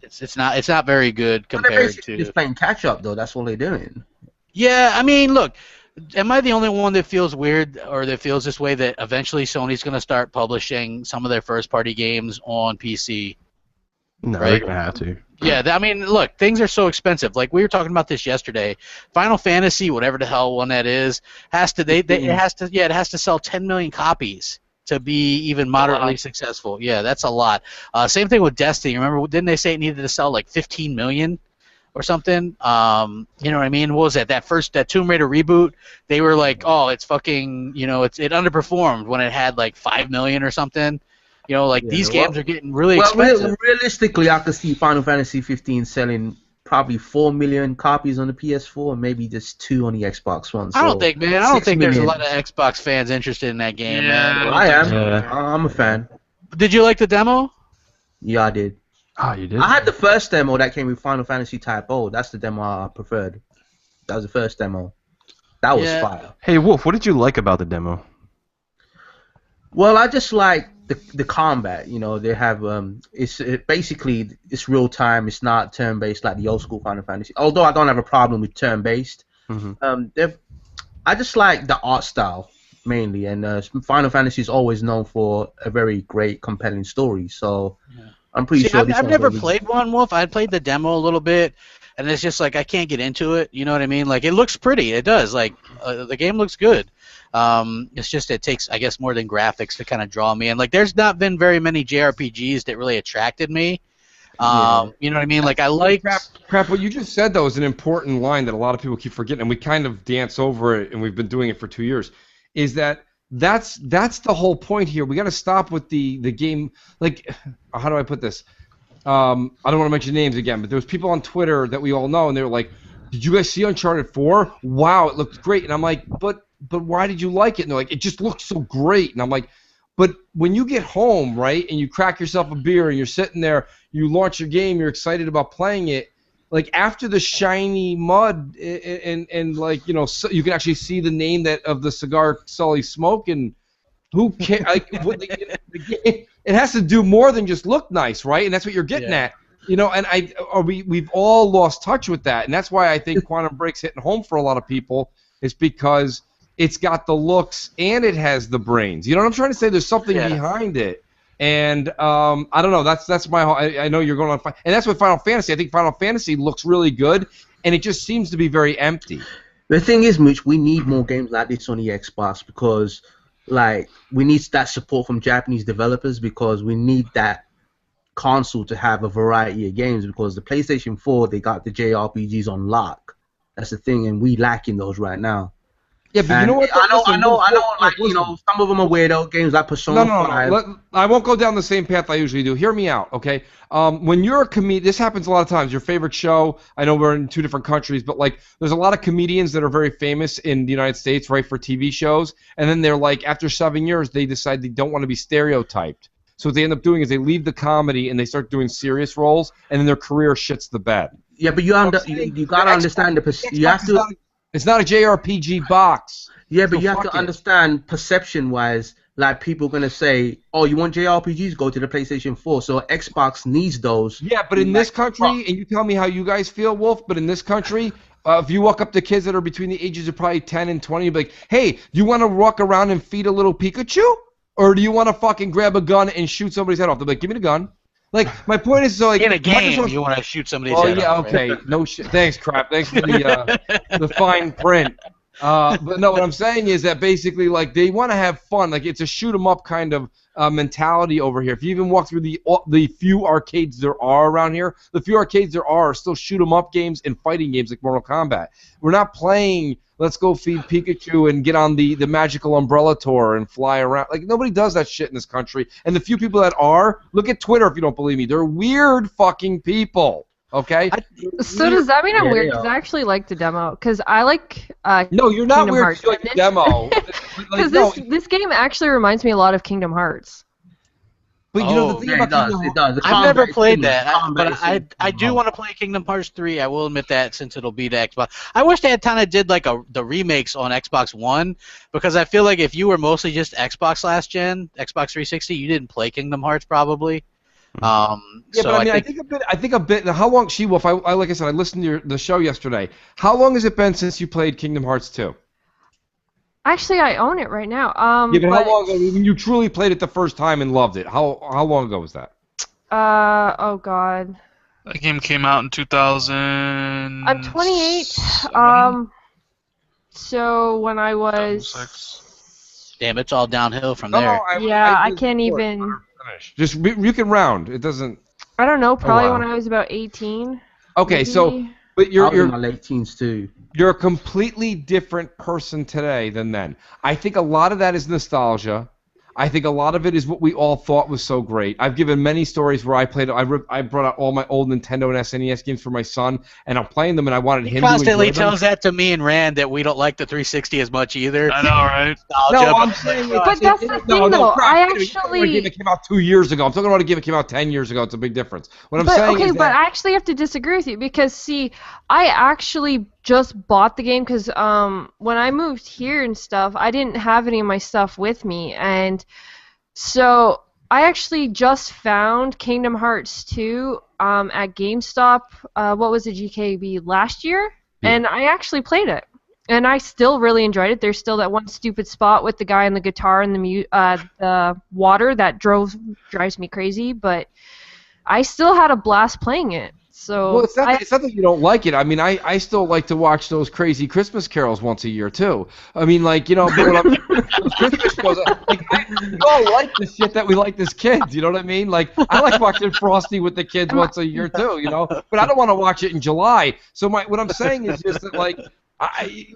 It's not very good compared to. Just playing catch up though. That's what they're doing. Yeah, I mean, look. Am I the only one that feels weird or that feels this way, that eventually Sony's going to start publishing some of their first-party games on PC? No, right? They're going to have to. Yeah, I mean, look, things are so expensive. Like, we were talking about this yesterday. Final Fantasy, whatever the hell one that is, it has to sell 10 million copies to be even moderately successful. Yeah, that's a lot. Same thing with Destiny. Remember, didn't they say it needed to sell like 15 million or something? You know what I mean? What was that? That Tomb Raider reboot? They were like, oh, it's fucking, you know, it underperformed when it had like 5 million or something. You know, like these games are getting really expensive. Realistically, I could see Final Fantasy 15 selling probably 4 million copies on the PS4 and maybe just 2 on the Xbox One. So I don't think there's a lot of Xbox fans interested in that game, man. Well, I am. I'm a fan. Did you like the demo? Yeah, I did. Oh, you did? I had the first demo that came with Final Fantasy Type O. That's the demo I preferred. That was the first demo. That was fire. Hey, Wolf, what did you like about the demo? Well, I just like the combat. You know, they have basically it's real time. It's not turn based like the old school Final Fantasy. Although I don't have a problem with turn based. I just like the art style mainly, and Final Fantasy is always known for a very great, compelling story. So I'm pretty sure. I've never played one, Wolf. I played the demo a little bit, and it's just like I can't get into it. You know what I mean? Like it looks pretty. It does. Like the game looks good. It's just it takes, I guess, more than graphics to kind of draw me in. Like there's not been very many JRPGs that really attracted me. You know what I mean? Like I like crap. What you just said though is an important line that a lot of people keep forgetting, and we kind of dance over it, and we've been doing it for 2 years. Is that's the whole point here? We got to stop with the game. Like, how do I put this? I don't want to mention names again, but there was people on Twitter that we all know, and they were like, "Did you guys see Uncharted 4? Wow, it looked great." And I'm like, "But why did you like it?" And they're like, "It just looked so great." And I'm like, "But when you get home, right, and you crack yourself a beer and you're sitting there, you launch your game, you're excited about playing it, like after the shiny mud and like, you know, so you can actually see the name of the cigar Sully's smoking. Who cares? Like, it has to do more than just look nice, right? And that's what you're getting at, you know. And we've all lost touch with that, and that's why I think Quantum Break's hitting home for a lot of people. Is because it's got the looks and it has the brains. You know what I'm trying to say? There's something behind it. And I don't know. That's my whole. I know you're going on, and that's what Final Fantasy. I think Final Fantasy looks really good, and it just seems to be very empty. The thing is, Mooch, we need more games like this on the Xbox because, like, we need that support from Japanese developers because we need that console to have a variety of games because the PlayStation 4 they got the JRPGs on lock. That's the thing, and we lacking those right now. Yeah, but you know what? I know. Like, you know, some of them are weirdo games like Persona 5. No. I won't go down the same path I usually do. Hear me out, okay? When you're a comedian, this happens a lot of times. Your favorite show, I know we're in 2 different countries, but like, there's a lot of comedians that are very famous in the United States, right, for TV shows, and then they're like, after 7 years, they decide they don't want to be stereotyped. So what they end up doing is they leave the comedy and they start doing serious roles, and then their career shits the bed. Yeah, but you gotta understand you have to. It's not a JRPG box. Yeah, but you have to understand perception-wise. Like people are gonna say, "Oh, you want JRPGs? Go to the PlayStation 4." So Xbox needs those. Yeah, but in this country, and you tell me how you guys feel, Wolf. But in this country, if you walk up to kids that are between the ages of probably 10 and 20, you'll be like, "Hey, do you want to walk around and feed a little Pikachu, or do you want to fucking grab a gun and shoot somebody's head off?" They'll be like, "Give me the gun." Like, my point is, so like in a game, you want to shoot somebody's head off. Okay, right? No shit. Thanks, crap. Thanks for the fine print. But no, what I'm saying is that basically, like, they want to have fun. Like, it's a shoot 'em up kind of mentality over here. If you even walk through the few arcades there are around here, the few arcades there are still shoot 'em up games and fighting games like Mortal Kombat. We're not playing. Let's go feed Pikachu and get on the magical umbrella tour and fly around. Like, nobody does that shit in this country. And the few people that are, look at Twitter if you don't believe me. They're weird fucking people. Okay? So does that mean I'm weird? Because I actually like the demo. Because I like No, you're not Kingdom weird Hearts. because you like the demo. Because this game actually reminds me a lot of Kingdom Hearts. But you know the thing about it does. I've never played that, but I do want to play Kingdom Hearts 3. I will admit that since it'll be the Xbox. I wish they kind of did like the remakes on Xbox One because I feel like if you were mostly just Xbox last gen, Xbox 360, you didn't play Kingdom Hearts probably. Yeah, so but I mean, I think a bit. How long, She-Wolf? I like I said, I listened to the show yesterday. How long has it been since you played Kingdom Hearts 2? Actually, I own it right now. Yeah, but how long ago? When you truly played it the first time and loved it? How long ago was that? Oh God. That game came out in 2000. I'm 28. So when I was Damn, it's all downhill from there. I can't even. Just you can round. It doesn't. I don't know. Probably when I was about 18. Okay, maybe. so but you're in my late teens too. You're a completely different person today than then. I think a lot of that is nostalgia. I think a lot of it is what we all thought was so great. I've given many stories where I brought out all my old Nintendo and SNES games for my son, and I'm playing them, and I wanted him to enjoy them. He constantly tells that to me and Rand that we don't like the 360 as much either. I know, right? No, I'm saying but that's the thing, though. I actually... a game that came out 2 years ago. I'm talking about a game that came out 10 years ago. It's a big difference. What I'm saying is but I actually have to disagree with you because, see, I actually just bought the game because when I moved here and stuff, I didn't have any of my stuff with me, and so I actually just found Kingdom Hearts 2 at GameStop. What was it, GKB, last year? Yeah. And I actually played it, and I still really enjoyed it. There's still that one stupid spot with the guy and the guitar and the water that drives me crazy, but I still had a blast playing it. So well, it's not that you don't like it. I mean, I still like to watch those crazy Christmas carols once a year too. I mean, like, you know, those Christmas shows, like, we all like the shit that we like as kids. You know what I mean? Like, I like watching Frosty with the kids once a year too. You know, but I don't want to watch it in July. So what I'm saying is just that, like,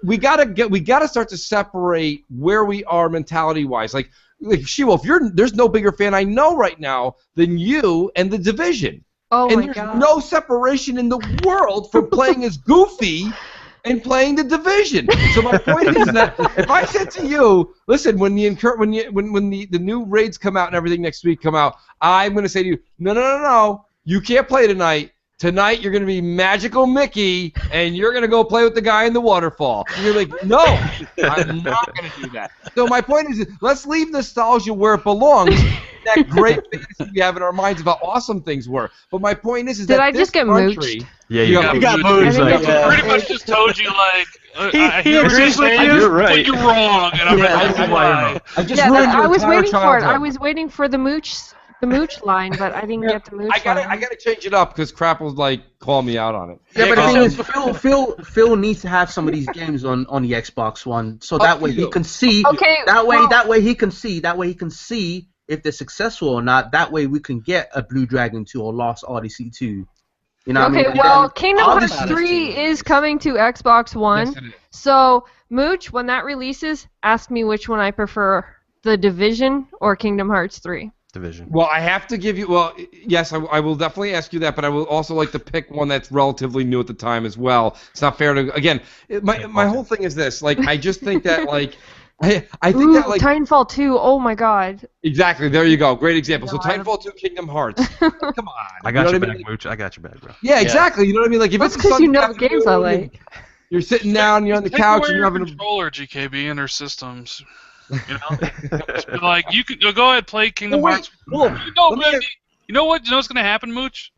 we gotta start to separate where we are mentality wise. Like She-Wolf, there's no bigger fan I know right now than you and The Division. Oh and my there's God. no separation in the world from playing as Goofy and playing The Division. So my point is that if I said to you, listen, when the new raids come out and everything next week come out, I'm going to say to you, no, you can't play tonight. Tonight you're going to be Magical Mickey and you're going to go play with the guy in the waterfall. And you're like, no, I'm not going to do that. So my point is, let's leave nostalgia where it belongs. That great fantasy we have in our minds about awesome things were. But my point is that I just get mooched? Yeah, you got mooched. Like, pretty much just told you, like, you're right. But you're wrong. And I was waiting for it. I was waiting for the mooch line, but I didn't get the mooch line. I gotta change it up because Crap will like call me out on it. Yeah, but the thing is, Phil needs to have some of these games on the Xbox One, so that way he can see. Okay. That way he can see if they're successful or not. That way we can get a Blue Dragon 2 or Lost Odyssey 2. You know what I mean? Well, Kingdom Hearts 3 is coming to Xbox One. Yes, it is. So, Mooch, when that releases, ask me which one I prefer, The Division or Kingdom Hearts 3. Division. Well, I have to give you. Well, yes, I will definitely ask you that, but I will also like to pick one that's relatively new at the time as well. It's not fair to. Again, my whole thing is this. Like, I just think that like. I think that like Titanfall 2. Oh my God. Exactly. There you go. Great example. So Titanfall 2, Kingdom Hearts. Come on. I got your back, Mooch. I got your back, bro. Yeah, exactly. You know what I mean? Like if it's because you know the games I like. You're sitting down, you're on the couch, and you're having a controller, GKB, and their systems. You know, like you could go ahead play Kingdom Hearts. You know what's gonna happen, Mooch?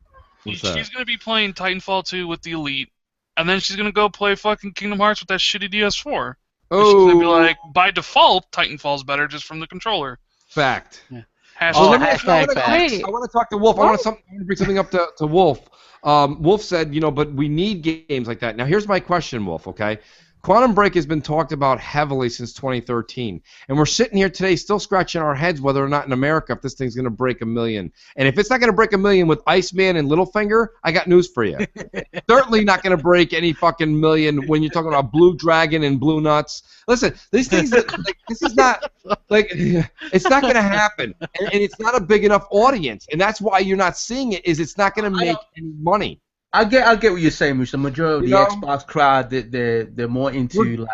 She's gonna be playing Titanfall 2 with the Elite, and then she's gonna go play fucking Kingdom Hearts with that shitty DS4. Oh. She's gonna be like, by default, Titanfall's better just from the controller. Fact. Yeah. I want to talk to Wolf. I want to bring something up to Wolf. Wolf said, but we need games like that. Now, here's my question, Wolf, okay? Quantum Break has been talked about heavily since 2013, and we're sitting here today still scratching our heads whether or not in America if this thing's going to break 1 million. And if it's not going to break 1 million with Iceman and Littlefinger, I got news for you. Certainly not going to break any fucking million when you're talking about Blue Dragon and Blue Nuts. Listen, these things, this is not, it's not going to happen, and it's not a big enough audience, and that's why you're not seeing it, is it's not going to make any money. I get what you're saying, Mooch. The majority of the Xbox crowd, they're more into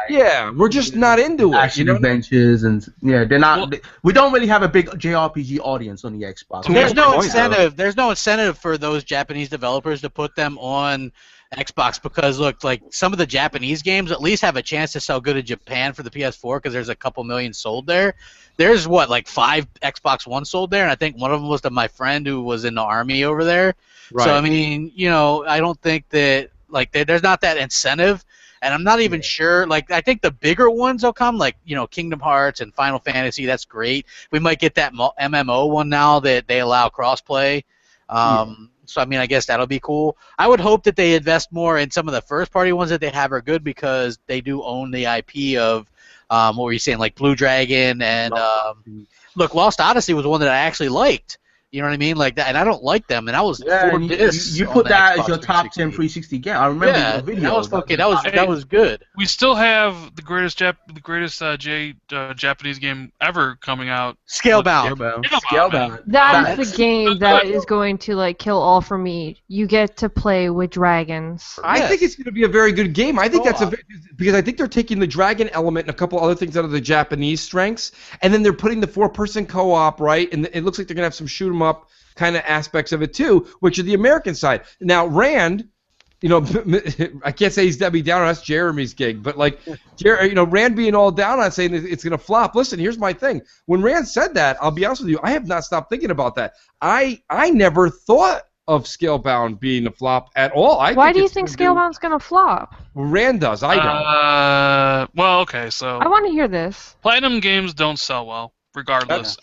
we're just not into it. Action adventures and they're not. We don't really have a big JRPG audience on the Xbox. There's no incentive. There's no incentive for those Japanese developers to put them on Xbox because look, like some of the Japanese games at least have a chance to sell good in Japan for the PS4 because there's a couple million sold there. There's like 5 Xbox One sold there, and I think one of them was to my friend who was in the army over there. Right. So I mean, I don't think that there's not that incentive, and I'm not even sure. Like I think the bigger ones will come, like Kingdom Hearts and Final Fantasy. That's great. We might get that MMO one now that they allow crossplay. So I mean, I guess that'll be cool. I would hope that they invest more in some of the first-party ones that they have are good because they do own the IP of What were you saying? Like Blue Dragon and look, Lost Odyssey was one that I actually liked. You know what I mean? Like that, and I don't like them. And I was 4 discs. You put that as your top 10 360 game. I remember your video. That was fucking. That was good. We still have the greatest Japanese game ever coming out. Scalebound. That's the game that is going to like kill all for me. You get to play with dragons. I think it's going to be a very good game. I think because I think they're taking the dragon element and a couple other things out of the Japanese strengths, and then they're putting the 4-person co-op, right? And it looks like they're going to have some shoot 'em up kind of aspects of it too, which are the American side. Now Rand, you know, I can't say he's Debbie Downer. That's Jeremy's gig, but like, you know, Rand being all down on saying it's going to flop. Listen, here's my thing. When Rand said that, I'll be honest with you, I have not stopped thinking about that. I never thought of Scalebound being a flop at all. Why do you think Scalebound's going to flop? Rand does. I don't. Well, okay, so I want to hear this. Platinum games don't sell well. Regardless,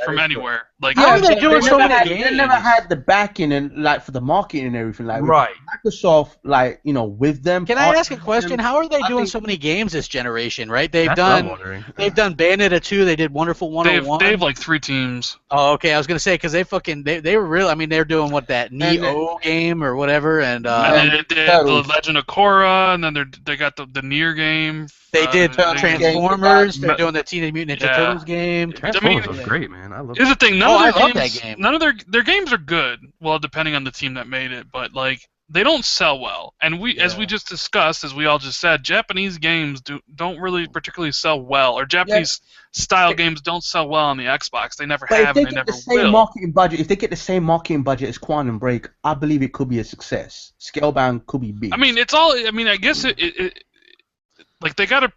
from anywhere. Like, how are they doing so many games? They never had the backing and like for the marketing and everything. Like Microsoft, like with them. Can I ask a question? How are they doing so many games this generation? Right? They've done Bayonetta 2. They did Wonderful 101. They have like 3 teams. Oh, okay. I was gonna say because they were real. I mean, they're doing that Neo game or whatever, and they did the Legend of Korra, and then they got the Nier game. They did Transformers. They're doing the Teenage Mutant Ninja Turtles game. Transformers was great, man. I love Here's the thing. None of their games are good. Well, depending on the team that made it, but like they don't sell well. And as we just discussed, as we all just said, Japanese games don't really particularly sell well, or Japanese style games don't sell well on the Xbox. They never have, and they never will. If they get the same marketing budget as Quantum Break, I believe it could be a success. Scalebound could be big. I mean, it's all. I mean, I guess like they gotta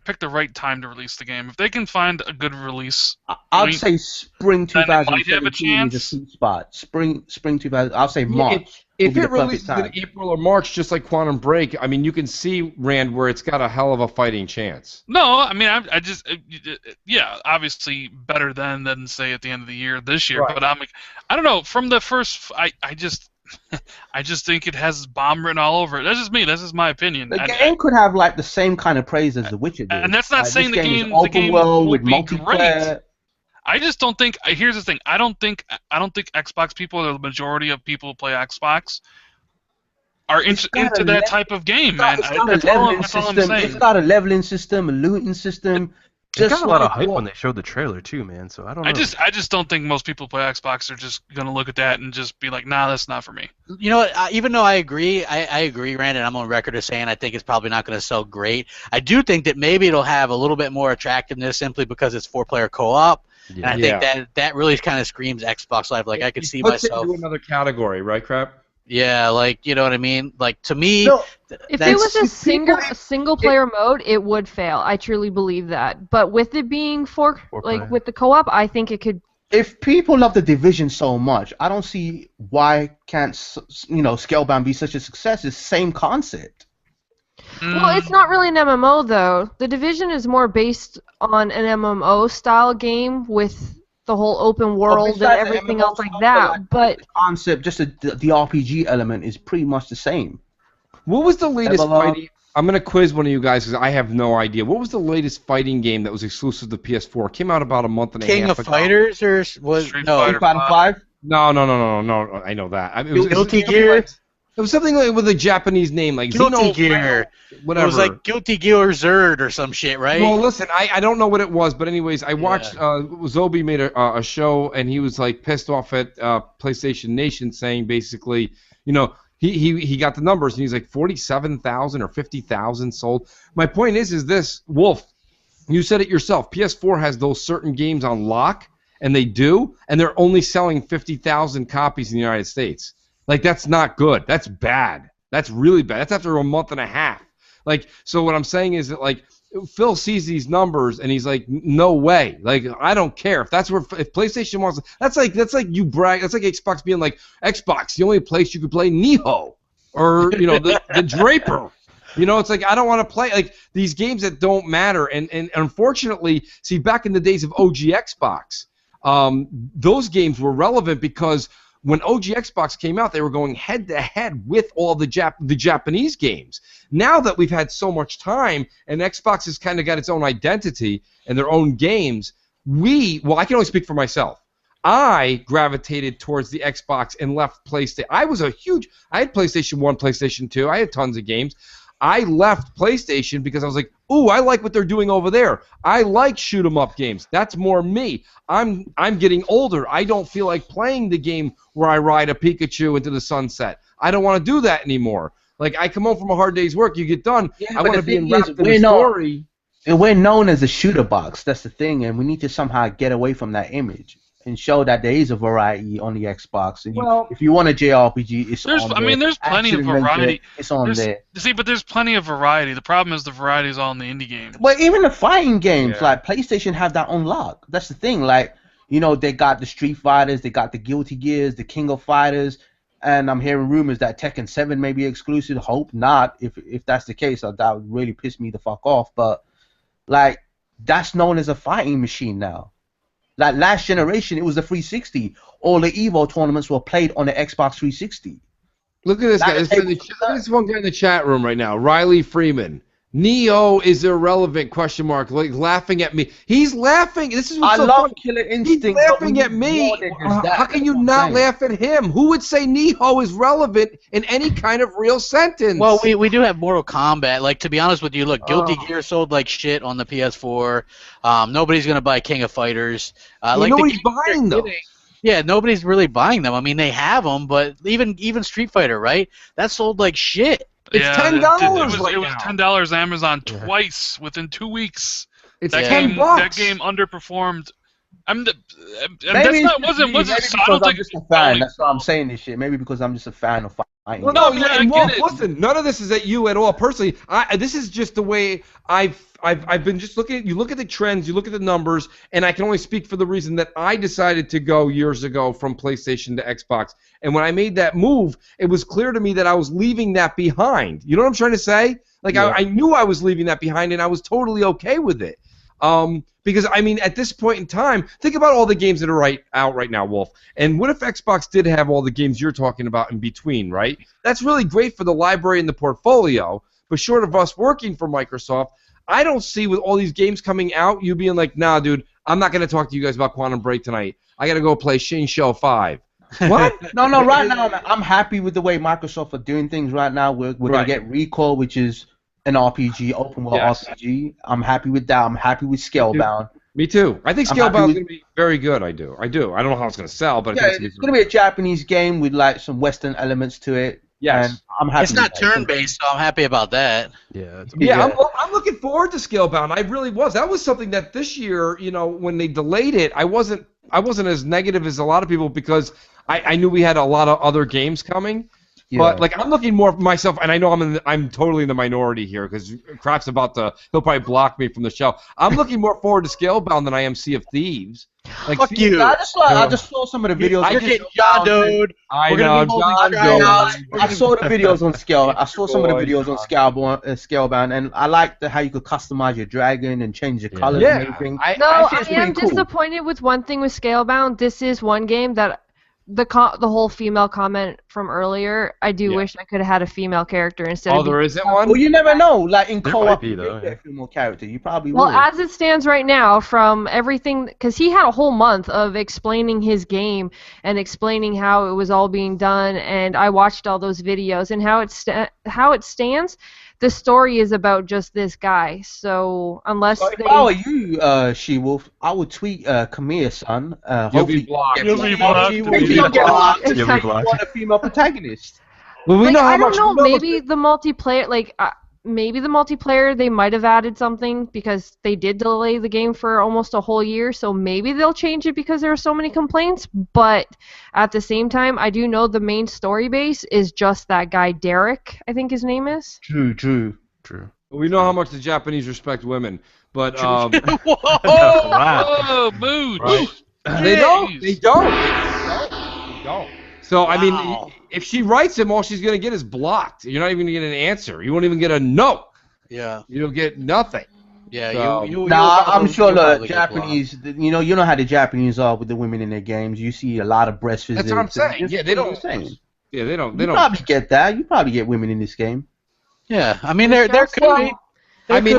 pick the right time to release the game. If they can find a good release, I'd say spring 2017 is a sweet spot. Spring 2000. I'll say March. If it releases in April or March, just like Quantum Break, I mean, you can see Rand where it's got a hell of a fighting chance. No, I mean, I just obviously better than say at the end of the year this year. Right. But I don't know. From the first, I just think it has bomb written all over it. That's just me. That's just my opinion. The game could have like the same kind of praise as The Witcher did. And that's not saying the game world would with multiplayer. Great. I just don't think. Here's the thing. I don't think Xbox people, or the majority of people who play Xbox, are into that type of game, man. That's all I'm saying. It's got a leveling system, a looting system. It got a lot of hype when they showed the trailer too, man. So I don't know. I just don't think most people who play Xbox are just gonna look at that and just be like, nah, that's not for me. You know what? Even though I agree, Rand, and I'm on record as saying I think it's probably not going to sell great. I do think that maybe it'll have a little bit more attractiveness simply because it's 4-player co-op. Yeah. And I think that really kind of screams Xbox Live. Like I could see myself. It into another category, right, Crap? Yeah, like you know what I mean. Like to me, if it was a single player mode, it would fail. I truly believe that. But with it being with the co-op, I think it could. If people love The Division so much, I don't see why can't Scalebound be such a success. It's the same concept. Well, it's not really an MMO though. The Division is more based on an MMO style game with the whole open world and everything else like that, but the concept, just the RPG element, is pretty much the same. What was the latest fighting? I'm gonna quiz one of you guys because I have no idea. What was the latest fighting game that was exclusive to PS4? It came out about a month and a half ago. King of Fighters or was Street Fighter 5? No. I know that. It was Guilty Gear. It was something like with a Japanese name, like Guilty Gear. Whatever. It was like Guilty Gear Zerd or some shit, right? Well, listen, I don't know what it was, but anyways, I watched. Zobi made a show, and he was like pissed off at PlayStation Nation, saying basically, he got the numbers, and he's like 47,000 or 50,000 sold. My point is this, Wolf, you said it yourself. PS4 has those certain games on lock, and they do, and they're only selling 50,000 copies in the United States. Like, that's not good. That's bad. That's really bad. That's after a month and a half. Like, so what I'm saying is that, like, Phil sees these numbers and he's like, no way. Like, I don't care. If PlayStation wants to, that's like you brag. That's like Xbox being like, Xbox, the only place you could play Neho or, the Draper. It's like, I don't want to play, like, these games that don't matter. And unfortunately, see, back in the days of OG Xbox, those games were relevant because when OG Xbox came out, they were going head-to-head with all the Japanese games. Now that we've had so much time, and Xbox has kind of got its own identity and their own games, well, I can only speak for myself. I gravitated towards the Xbox and left PlayStation. I had PlayStation 1, PlayStation 2. I had tons of games. I left PlayStation because I was like, ooh, I like what they're doing over there. I like shoot-'em-up games. That's more me. I'm getting older. I don't feel like playing the game where I ride a Pikachu into the sunset. I don't want to do that anymore. Like, I come home from a hard day's work, you get done, I want to be wrapped in a story. We're known as a shooter box. That's the thing, and we need to somehow get away from that image and show that there is a variety on the Xbox. And if you want a JRPG, it's on there. I mean, there's plenty of variety. It's on there. See, but there's plenty of variety. The problem is the variety is all in the indie games. Well, even the fighting games, like PlayStation, have that on lock. That's the thing. Like, you know, they got the Street Fighters, they got the Guilty Gears, the King of Fighters, and I'm hearing rumors that Tekken 7 may be exclusive. Hope not. If that's the case, that would really piss me the fuck off. But, like, that's known as a fighting machine now. Like last generation, it was the 360. All the Evo tournaments were played on the Xbox 360. Look at this guy. This one guy in the chat room right now, Riley Freeman. Neo is irrelevant, question mark, like laughing at me. He's laughing. This is what's so love funny. Killer Instinct. He's laughing at me. How can you not laugh at him? Who would say Neo is relevant in any kind of real sentence? Well, we do have Mortal Kombat. Like, to be honest with you, look, Guilty Gear sold like shit on the PS4. Nobody's going to buy King of Fighters. Nobody's buying them. Yeah, nobody's really buying them. I mean, they have them, but even Street Fighter, right? That sold like shit. It's $10 It was $10 Amazon twice within 2 weeks. It's $10. That game underperformed. Wasn't Sonic I'm just a fan. That's why I'm saying this shit. Maybe because I'm just a fan of fighting. Well, listen, none of this is at you at all. Personally, this is just the way I've been just looking at. You look at the trends, you look at the numbers, and I can only speak for the reason that I decided to go years ago from PlayStation to Xbox. And when I made that move, it was clear to me that I was leaving that behind. You know what I'm trying to say? Like, I knew I was leaving that behind, and I was totally okay with it. Because, I mean, at this point in time, think about all the games that are out right now, Wolf. And what if Xbox did have all the games you're talking about in between, right? That's really great for the library and the portfolio, but short of us working for Microsoft, I don't see with all these games coming out, you being like, nah, dude, I'm not going to talk to you guys about Quantum Break tonight. I got to go play Shin Shell 5. What? No, right now, I'm happy with the way Microsoft are doing things right now. We're going to get Recall, which is an RPG, open world RPG. I'm happy with that. I'm happy with Scalebound. Me too. I think Scalebound is going to be very good. I do. I don't know how it's going to sell, but I think it's going to be a Japanese game with like some Western elements to it. Yes. And I'm happy. It's not turn-based, so I'm happy about that. I'm looking forward to Scalebound. I really was. That was something that this year, you know, when they delayed it, I wasn't as negative as a lot of people because I knew we had a lot of other games coming. Yeah. But like I'm looking more for myself, and I know I'm totally in the minority here because Crap's he'll probably block me from the show. I'm looking more forward to Scalebound than I am Sea of Thieves. Like, fuck you! I just saw some of the videos. You're getting John, dude. I know, John. I saw the videos on Scale. I saw some of the videos on Scalebound, and I liked how you could customize your dragon and change the colors and everything. I am disappointed with one thing with Scalebound. This is one game that. The whole female comment from earlier, I do wish I could have had a female character instead of... Oh, there isn't one? Well, you never know. Like, in co-op, you get a female character. You probably will. Well, as it stands right now, from everything... Because he had a whole month of explaining his game and explaining how it was all being done, and I watched all those videos, and how it stands... The story is about just this guy, so unless if I were you, She-Wolf, I would tweet Kamiya-san. You'll be blocked. You'll be blocked. You'll be blocked. You want a female protagonist. Well, we know how much. I don't know. Maybe the multiplayer, they might have added something because they did delay the game for almost a whole year. So maybe they'll change it because there are so many complaints. But at the same time, I do know the main story base is just that guy Derek. I think his name is. True. We know how much the Japanese respect women, but Whoa, mood. Right. They don't. So I mean, if she writes him, all she's gonna get is blocked. You're not even gonna get an answer. You won't even get a no. Yeah. You'll get nothing. Yeah, So, I'm sure the Japanese, you know how the Japanese are with the women in their games. You see a lot of breast visits. That's what I'm saying. Yeah, they don't. Yeah, they don't. You probably get that. You probably get women in this game. Yeah, I mean, there could be. I mean,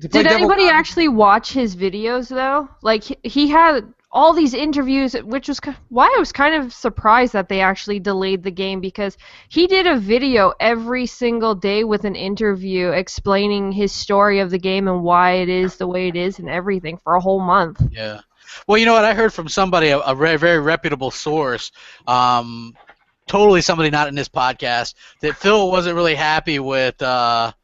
did anybody actually watch his videos though? Like he had all these interviews, which was why I was kind of surprised that they actually delayed the game, because he did a video every single day with an interview explaining his story of the game and why it is the way it is and everything for a whole month. Yeah. Well, you know what? I heard from somebody, a very, very reputable source, totally somebody not in this podcast, that Phil wasn't really happy with the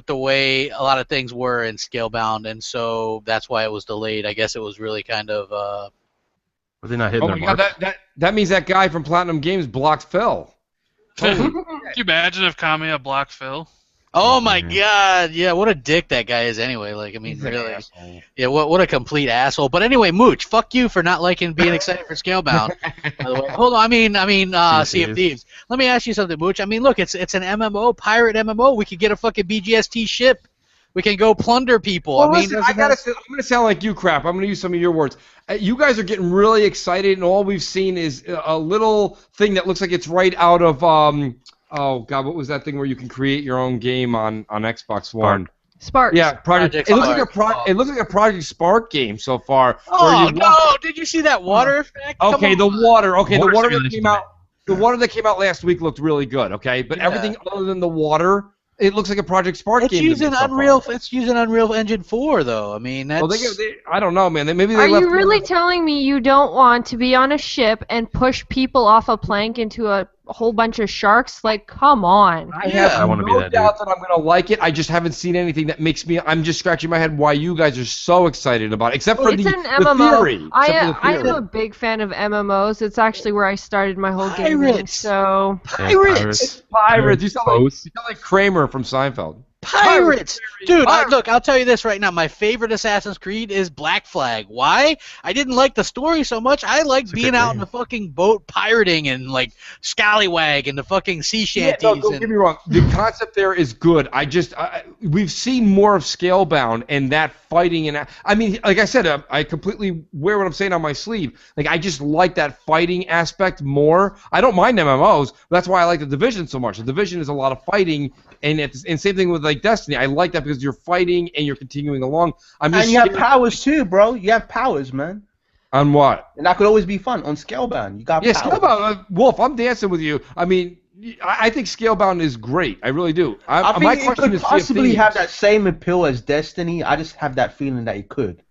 way a lot of things were in Scalebound, and so that's why it was delayed. I guess it was really kind of. Were they not hitting their mark? That means that guy from Platinum Games blocked Phil. Can you imagine if Kamiya blocked Phil? Oh my God! Yeah, what a dick that guy is. Anyway, like I mean, really. Yeah, what a complete asshole. But anyway, Mooch, fuck you for not being excited for Scalebound. By the way, hold on. I mean, Sea of Thieves. Let me ask you something, Mooch. I mean, look, it's an MMO, pirate MMO. We could get a fucking BGST ship. We can go plunder people. Well, I mean, listen, I'm gonna sound like you, crap. I'm gonna use some of your words. You guys are getting really excited, and all we've seen is a little thing that looks like it's right out of oh God, what was that thing where you can create your own game on Xbox One? Spark. Yeah, Project. It looks like a Project Spark game so far. Oh no! Did you see that water effect? Okay, the water. Okay, the water that came out. The water that came out last week looked really good. Okay, but everything other than the water, it looks like a Project Spark game. It's using Unreal Engine 4 though. I mean, that's. Well, I don't know, man. Maybe they. Are you really telling me you don't want to be on a ship and push people off a plank into a whole bunch of sharks? Like, come on. I want to be that doubt that I'm gonna like it. I just haven't seen anything that makes me. I'm just scratching my head why you guys are so excited about it, except for the theory. I'm a big fan of MMOs. It's actually where I started my whole gaming. So Pirates. You sound like Kramer from Seinfeld. Pirates! Dude, look, I'll tell you this right now. My favorite Assassin's Creed is Black Flag. Why? I didn't like the story so much. I like being out in the fucking boat pirating and, like, scallywag and the fucking sea shanties. Yeah, no, don't get me wrong. The concept there is good. We've seen more of Scalebound and that fighting. And I mean, like I said, I completely wear what I'm saying on my sleeve. Like, I just like that fighting aspect more. I don't mind MMOs. That's why I like The Division so much. The Division is a lot of fighting, and same thing with, like, Destiny. I like that because you're fighting and you're continuing along. And you have powers too, bro. You have powers, man. On what? And that could always be fun on Scalebound. You got powers. Scalebound. Wolf, I'm dancing with you. I mean, I think Scalebound is great. I really do. I think it could possibly have that same appeal as Destiny. I just have that feeling that it could.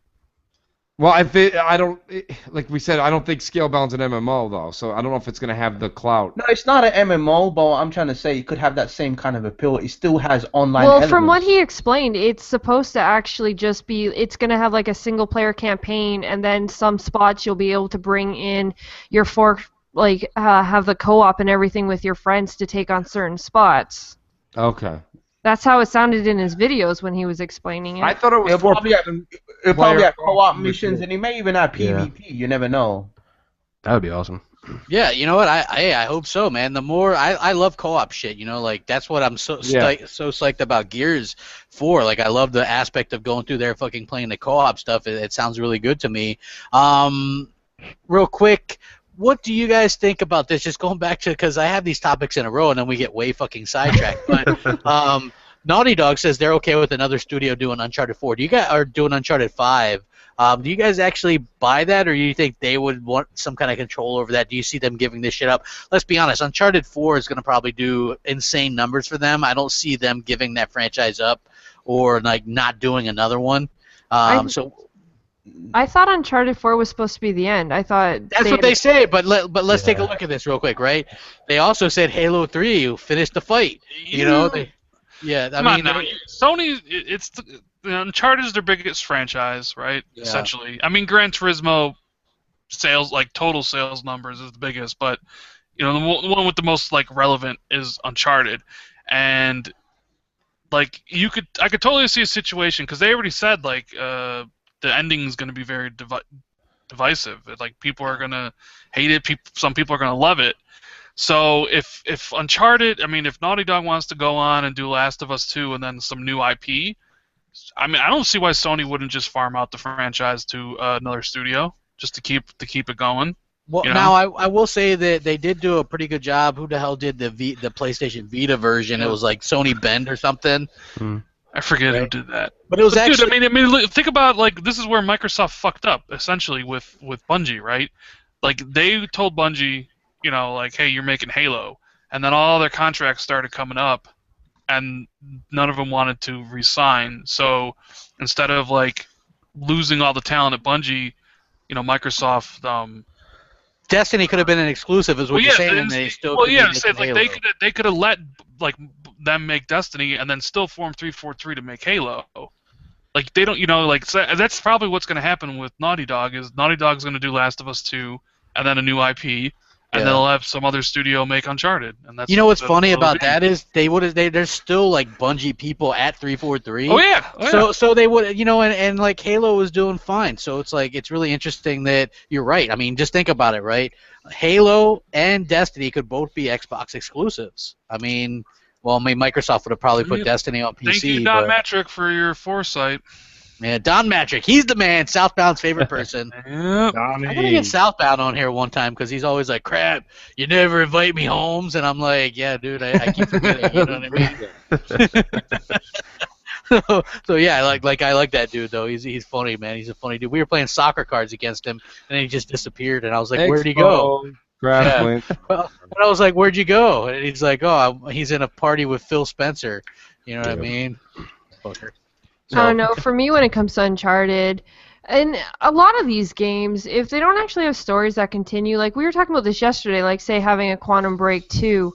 Well, like we said, I don't think Scalebound's an MMO though, so I don't know if it's gonna have the clout. No, it's not an MMO, but I'm trying to say it could have that same kind of appeal. It still has online elements. From what he explained, it's supposed to actually just be, it's gonna have like a single player campaign, and then some spots you'll be able to bring in your have the co-op and everything with your friends to take on certain spots. Okay. That's how it sounded in his videos when he was explaining it. I thought it was probably have co-op missions, and he may even have PvP. You never know. That would be awesome. Yeah, you know what? I hope so, man. The more I love co-op shit. You know, like that's what I'm so psyched about Gears 4. Like I love the aspect of going through there, fucking playing the co-op stuff. It sounds really good to me. Real quick. What do you guys think about this? Just going back to, because I have these topics in a row and then we get way fucking sidetracked. But Naughty Dog says they're okay with another studio doing Uncharted 4. Doing Uncharted 5. Do you guys actually buy that, or do you think they would want some kind of control over that? Do you see them giving this shit up? Let's be honest. Uncharted 4 is going to probably do insane numbers for them. I don't see them giving that franchise up or like not doing another one. I thought Uncharted 4 was supposed to be the end. I thought that's what they say, but let's take a look at this real quick, right? They also said Halo 3 finished the fight. You know, Sony, Uncharted is their biggest franchise, right? Yeah. Essentially, I mean, Gran Turismo sales, like total sales numbers, is the biggest, but you know, the one with the most like relevant is Uncharted, and like I could totally see a situation because they already said like the ending is going to be very divisive. Like people are going to hate it. Some people are going to love it. So if Uncharted, I mean, if Naughty Dog wants to go on and do Last of Us 2 and then some new IP, I mean, I don't see why Sony wouldn't just farm out the franchise to another studio just to keep it going. Well, now I will say that they did do a pretty good job. Who the hell did the PlayStation Vita version? It was like Sony Bend or something. I forget who did that. But it was actually. Dude, I mean, think about like this is where Microsoft fucked up essentially with Bungie, right? Like they told Bungie, you know, like, hey, you're making Halo, and then all their contracts started coming up, and none of them wanted to resign. So instead of like losing all the talent at Bungie, you know, Microsoft. Destiny could have been an exclusive, is what you're saying, and they still. Well, yeah, so like they could have let like them make Destiny and then still form 343 to make Halo. Like they don't, you know, like so that's probably what's going to happen with Naughty Dog. Is Naughty Dog's going to do Last of Us 2 and then a new IP. And they'll have some other studio make Uncharted, and that's. You know what's funny about that is there's still like Bungie people at 343. Oh yeah. So they would, you know, and like Halo was doing fine. So it's like it's really interesting that you're right. I mean, just think about it, right? Halo and Destiny could both be Xbox exclusives. I mean, well, Microsoft would have probably put Destiny on PC. Thank you, Don Matrick, for your foresight. Yeah, Don Matrick, he's the man. Southbound's favorite person. Yep. I gotta get Southbound on here one time because he's always like, "Crap, you never invite me homes," and I'm like, "Yeah, dude, I keep forgetting." You know what I mean? so yeah, I like that dude though. He's funny, man. He's a funny dude. We were playing soccer cards against him, and he just disappeared. And I was like, "Where'd he go?" Yeah. Well, and I was like, "Where'd you go?" And he's like, "Oh, he's in a party with Phil Spencer." You know what I mean? Fucker. So. I don't know. For me, when it comes to Uncharted, and a lot of these games, if they don't actually have stories that continue, like we were talking about this yesterday, like say having a Quantum Break 2,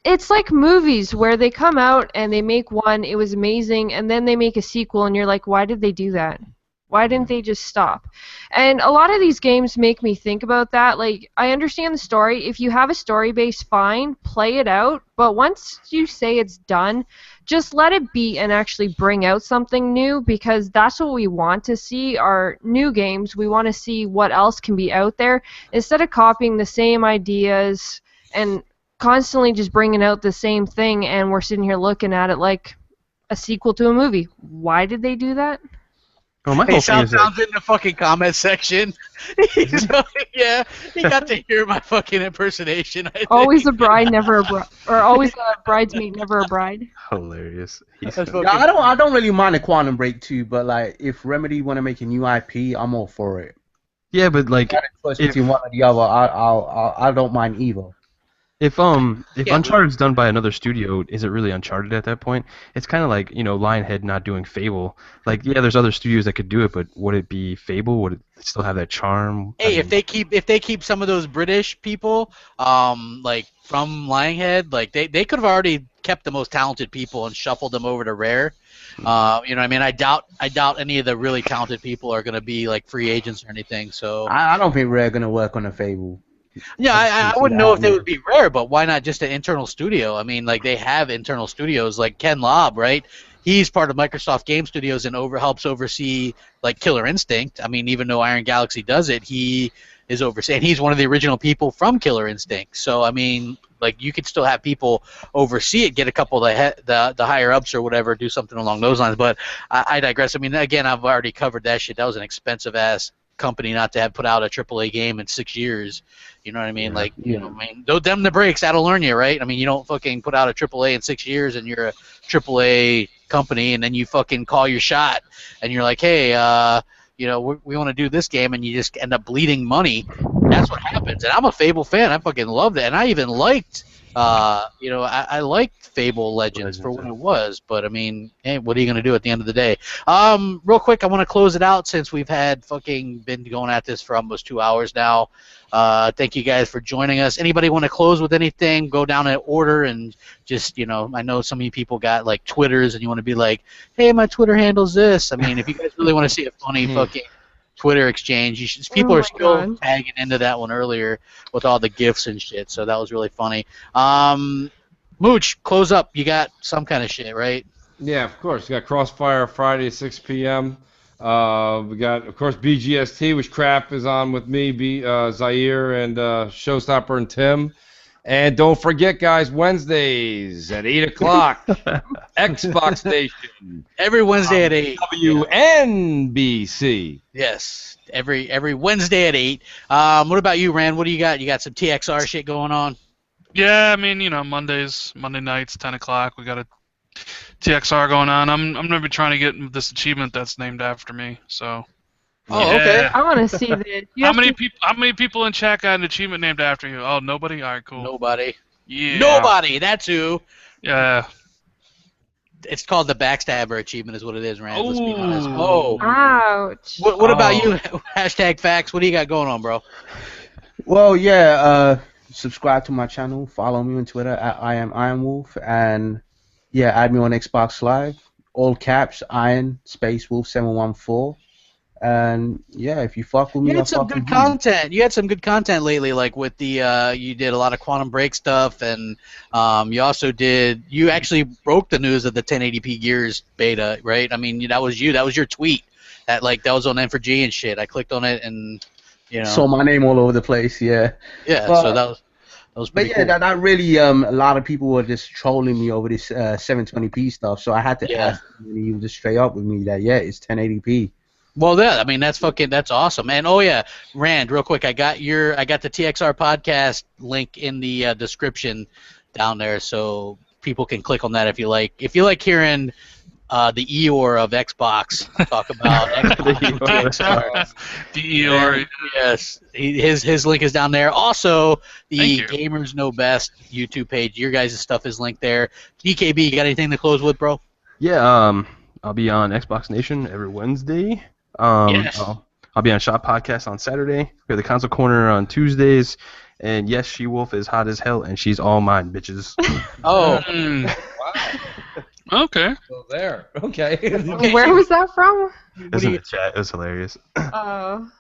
it's like movies where they come out and they make one, it was amazing, and then they make a sequel, and you're like, why did they do that? Why didn't they just stop? And a lot of these games make me think about that. Like, I understand the story. If you have a story base, fine, play it out. But once you say it's done, just let it be and actually bring out something new, because that's what we want to see are new games. We want to see what else can be out there instead of copying the same ideas and constantly just bringing out the same thing, and we're sitting here looking at it like a sequel to a movie. Why did they do that? Well, my whole thing is sounds in the fucking comment section. Yeah, he got to hear my fucking impersonation. Always a bride, never a bride, or always a bridesmaid, never a bride. Hilarious. Yeah, I don't really mind a Quantum Break 2, but like if Remedy want to make a new IP, I'm all for it. Yeah, but like between one or the other, I don't mind either. If Uncharted's done by another studio, is it really Uncharted at that point? It's kind of like, you know, Lionhead not doing Fable. Like, yeah, there's other studios that could do it, but would it be Fable? Would it still have that charm? Hey, if they keep some of those British people, like from Lionhead, like they could have already kept the most talented people and shuffled them over to Rare. You know what I mean? I doubt any of the really talented people are gonna be like free agents or anything. So I don't think Rare gonna work on a Fable. Yeah, I wouldn't know if they would be Rare, but why not just an internal studio? I mean, like they have internal studios, like Ken Lobb, right? He's part of Microsoft Game Studios and helps oversee like Killer Instinct. I mean, even though Iron Galaxy does it, he is overseeing. He's one of the original people from Killer Instinct. So I mean, like you could still have people oversee it, get a couple of the higher ups or whatever, do something along those lines. But I digress. I mean, again, I've already covered that shit. That was an expensive ass company not to have put out a AAA game in 6 years. You know what I mean? Like, you know, I mean, don't them the breaks. That'll learn you, right? I mean, you don't fucking put out a AAA in 6 years and you're a AAA company, and then you fucking call your shot, and you're like, hey, you know, we want to do this game, and you just end up bleeding money. That's what happens. And I'm a Fable fan. I fucking loved it, and I even liked. You know, I liked Fable Legends for what it was, but I mean, hey, what are you gonna do at the end of the day? Real quick, I want to close it out since we've had fucking been going at this for almost 2 hours now. Thank you guys for joining us. Anybody want to close with anything? Go down in order and just, you know, I know some of you people got like Twitters and you want to be like, hey, my Twitter handle's this. I mean, if you guys really want to see a funny fucking Twitter exchange. People are still tagging into that one earlier with all the GIFs and shit, so that was really funny. Mooch, close up. You got some kind of shit, right? Yeah, of course. We got Crossfire Friday at 6 p.m. We got, of course, BGST, which Crap is on with me, Zaire, and Showstopper and Tim. And don't forget, guys, Wednesdays at 8 o'clock, Xbox Nation. Every Wednesday at 8. WNBC. Yes, every Wednesday at 8. What about you, Rand? What do you got? You got some TXR shit going on? Yeah, I mean, Monday nights, 10 o'clock, we got a TXR going on. I'm going to be trying to get this achievement that's named after me, so... Oh, okay. I want to see this. How many people in chat got an achievement named after you? Oh, nobody? All right, cool. Nobody. Yeah. Nobody. That's who. Yeah. It's called the Backstabber achievement, is what it is, Rand. Let's be Ooh. honest. Oh. Ouch. What about you? Hashtag facts. What do you got going on, bro? Well, yeah. Subscribe to my channel. Follow me on Twitter at IamIronWolf, and yeah, add me on Xbox Live. All caps Iron Space Wolf 714. And yeah, if you fuck with me, you had some good content. You had some good content lately, like with the you did a lot of Quantum Break stuff, and you also did. You actually broke the news of the 1080p Gears beta, right? I mean, that was you. That was your tweet. That was on N4G and shit. I clicked on it and saw my name all over the place. Yeah. Yeah. But, so that was pretty cool. That really a lot of people were just trolling me over this 720p stuff. So I had to ask them, and he was just straight up with me that it's 1080p. Well, I mean, that's awesome. And oh yeah, Rand, real quick, I got the TXR podcast link in the description down there, so people can click on that if you like. If you like hearing the Eeyore of Xbox talk about Xbox. The Eeyore. Yes, his link is down there. Also, the Gamers Know Best YouTube page. Your guys' stuff is linked there. DKB, you got anything to close with, bro? Yeah. I'll be on Xbox Nation every Wednesday. Yes. I'll be on Shop Podcast on Saturday. We have the Console Corner on Tuesdays. And yes, She-Wolf is hot as hell, and she's all mine, bitches. Oh. Wow. Okay. So there. Okay. Where was that from? It was in the chat. It was hilarious. Oh.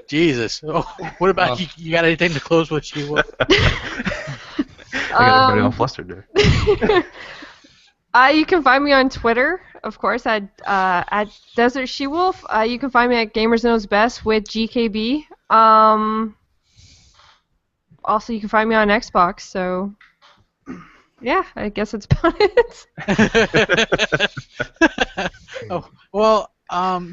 Jesus. Oh, what about you? You got anything to close with, She-Wolf? I got everybody all flustered there. You can find me on Twitter, of course, at Desert She-Wolf. You can find me at Gamers Knows Best with GKB. Also, you can find me on Xbox, so yeah, I guess that's about it.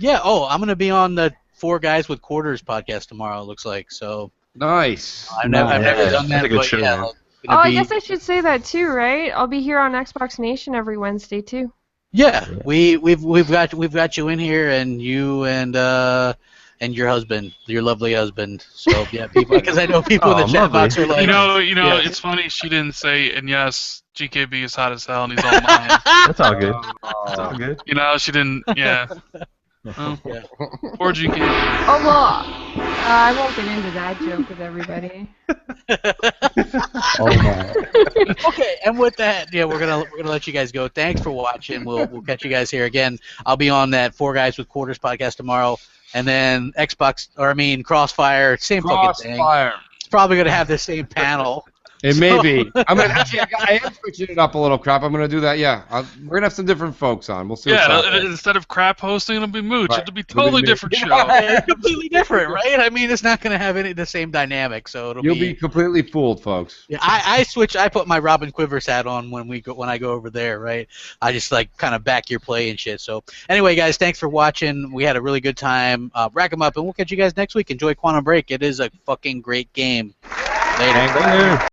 Yeah. Oh, I'm going to be on the Four Guys with Quarters podcast tomorrow, it looks like, so. Nice. I've never done that, That's a good show, man. I guess I should say that too, right? I'll be here on Xbox Nation every Wednesday too. Yeah, we've got you in here, and you and your husband, your lovely husband. So yeah, people, because I know people in the chat box are like, it's funny she didn't say, and yes, GKB is hot as hell, and he's all mine. That's all good. That's all good. She didn't. Yeah. Poor GKB. Oh well, I won't get into that joke with everybody. Oh my. Okay, and with that, we're gonna let you guys go. Thanks for watching. We'll catch you guys here again. I'll be on that Four Guys with Quarters podcast tomorrow, and then Crossfire, same fucking thing. Crossfire. It's probably gonna have the same panel. It may be. I am switching it up a little, Crap. I'm going to do that, yeah. We're going to have some different folks on. We'll see what's up. Instead of Crap hosting, it'll be Mooch. Right. It'll be totally different show. Completely different, right? I mean, it's not going to have the same dynamic, so You'll be completely fooled, folks. Yeah, I put my Robin Quivers hat on when I go over there, right? I just kind of back your play and shit. So anyway, guys, thanks for watching. We had a really good time. Rack 'em up, and we'll catch you guys next week. Enjoy Quantum Break. It is a fucking great game. Later.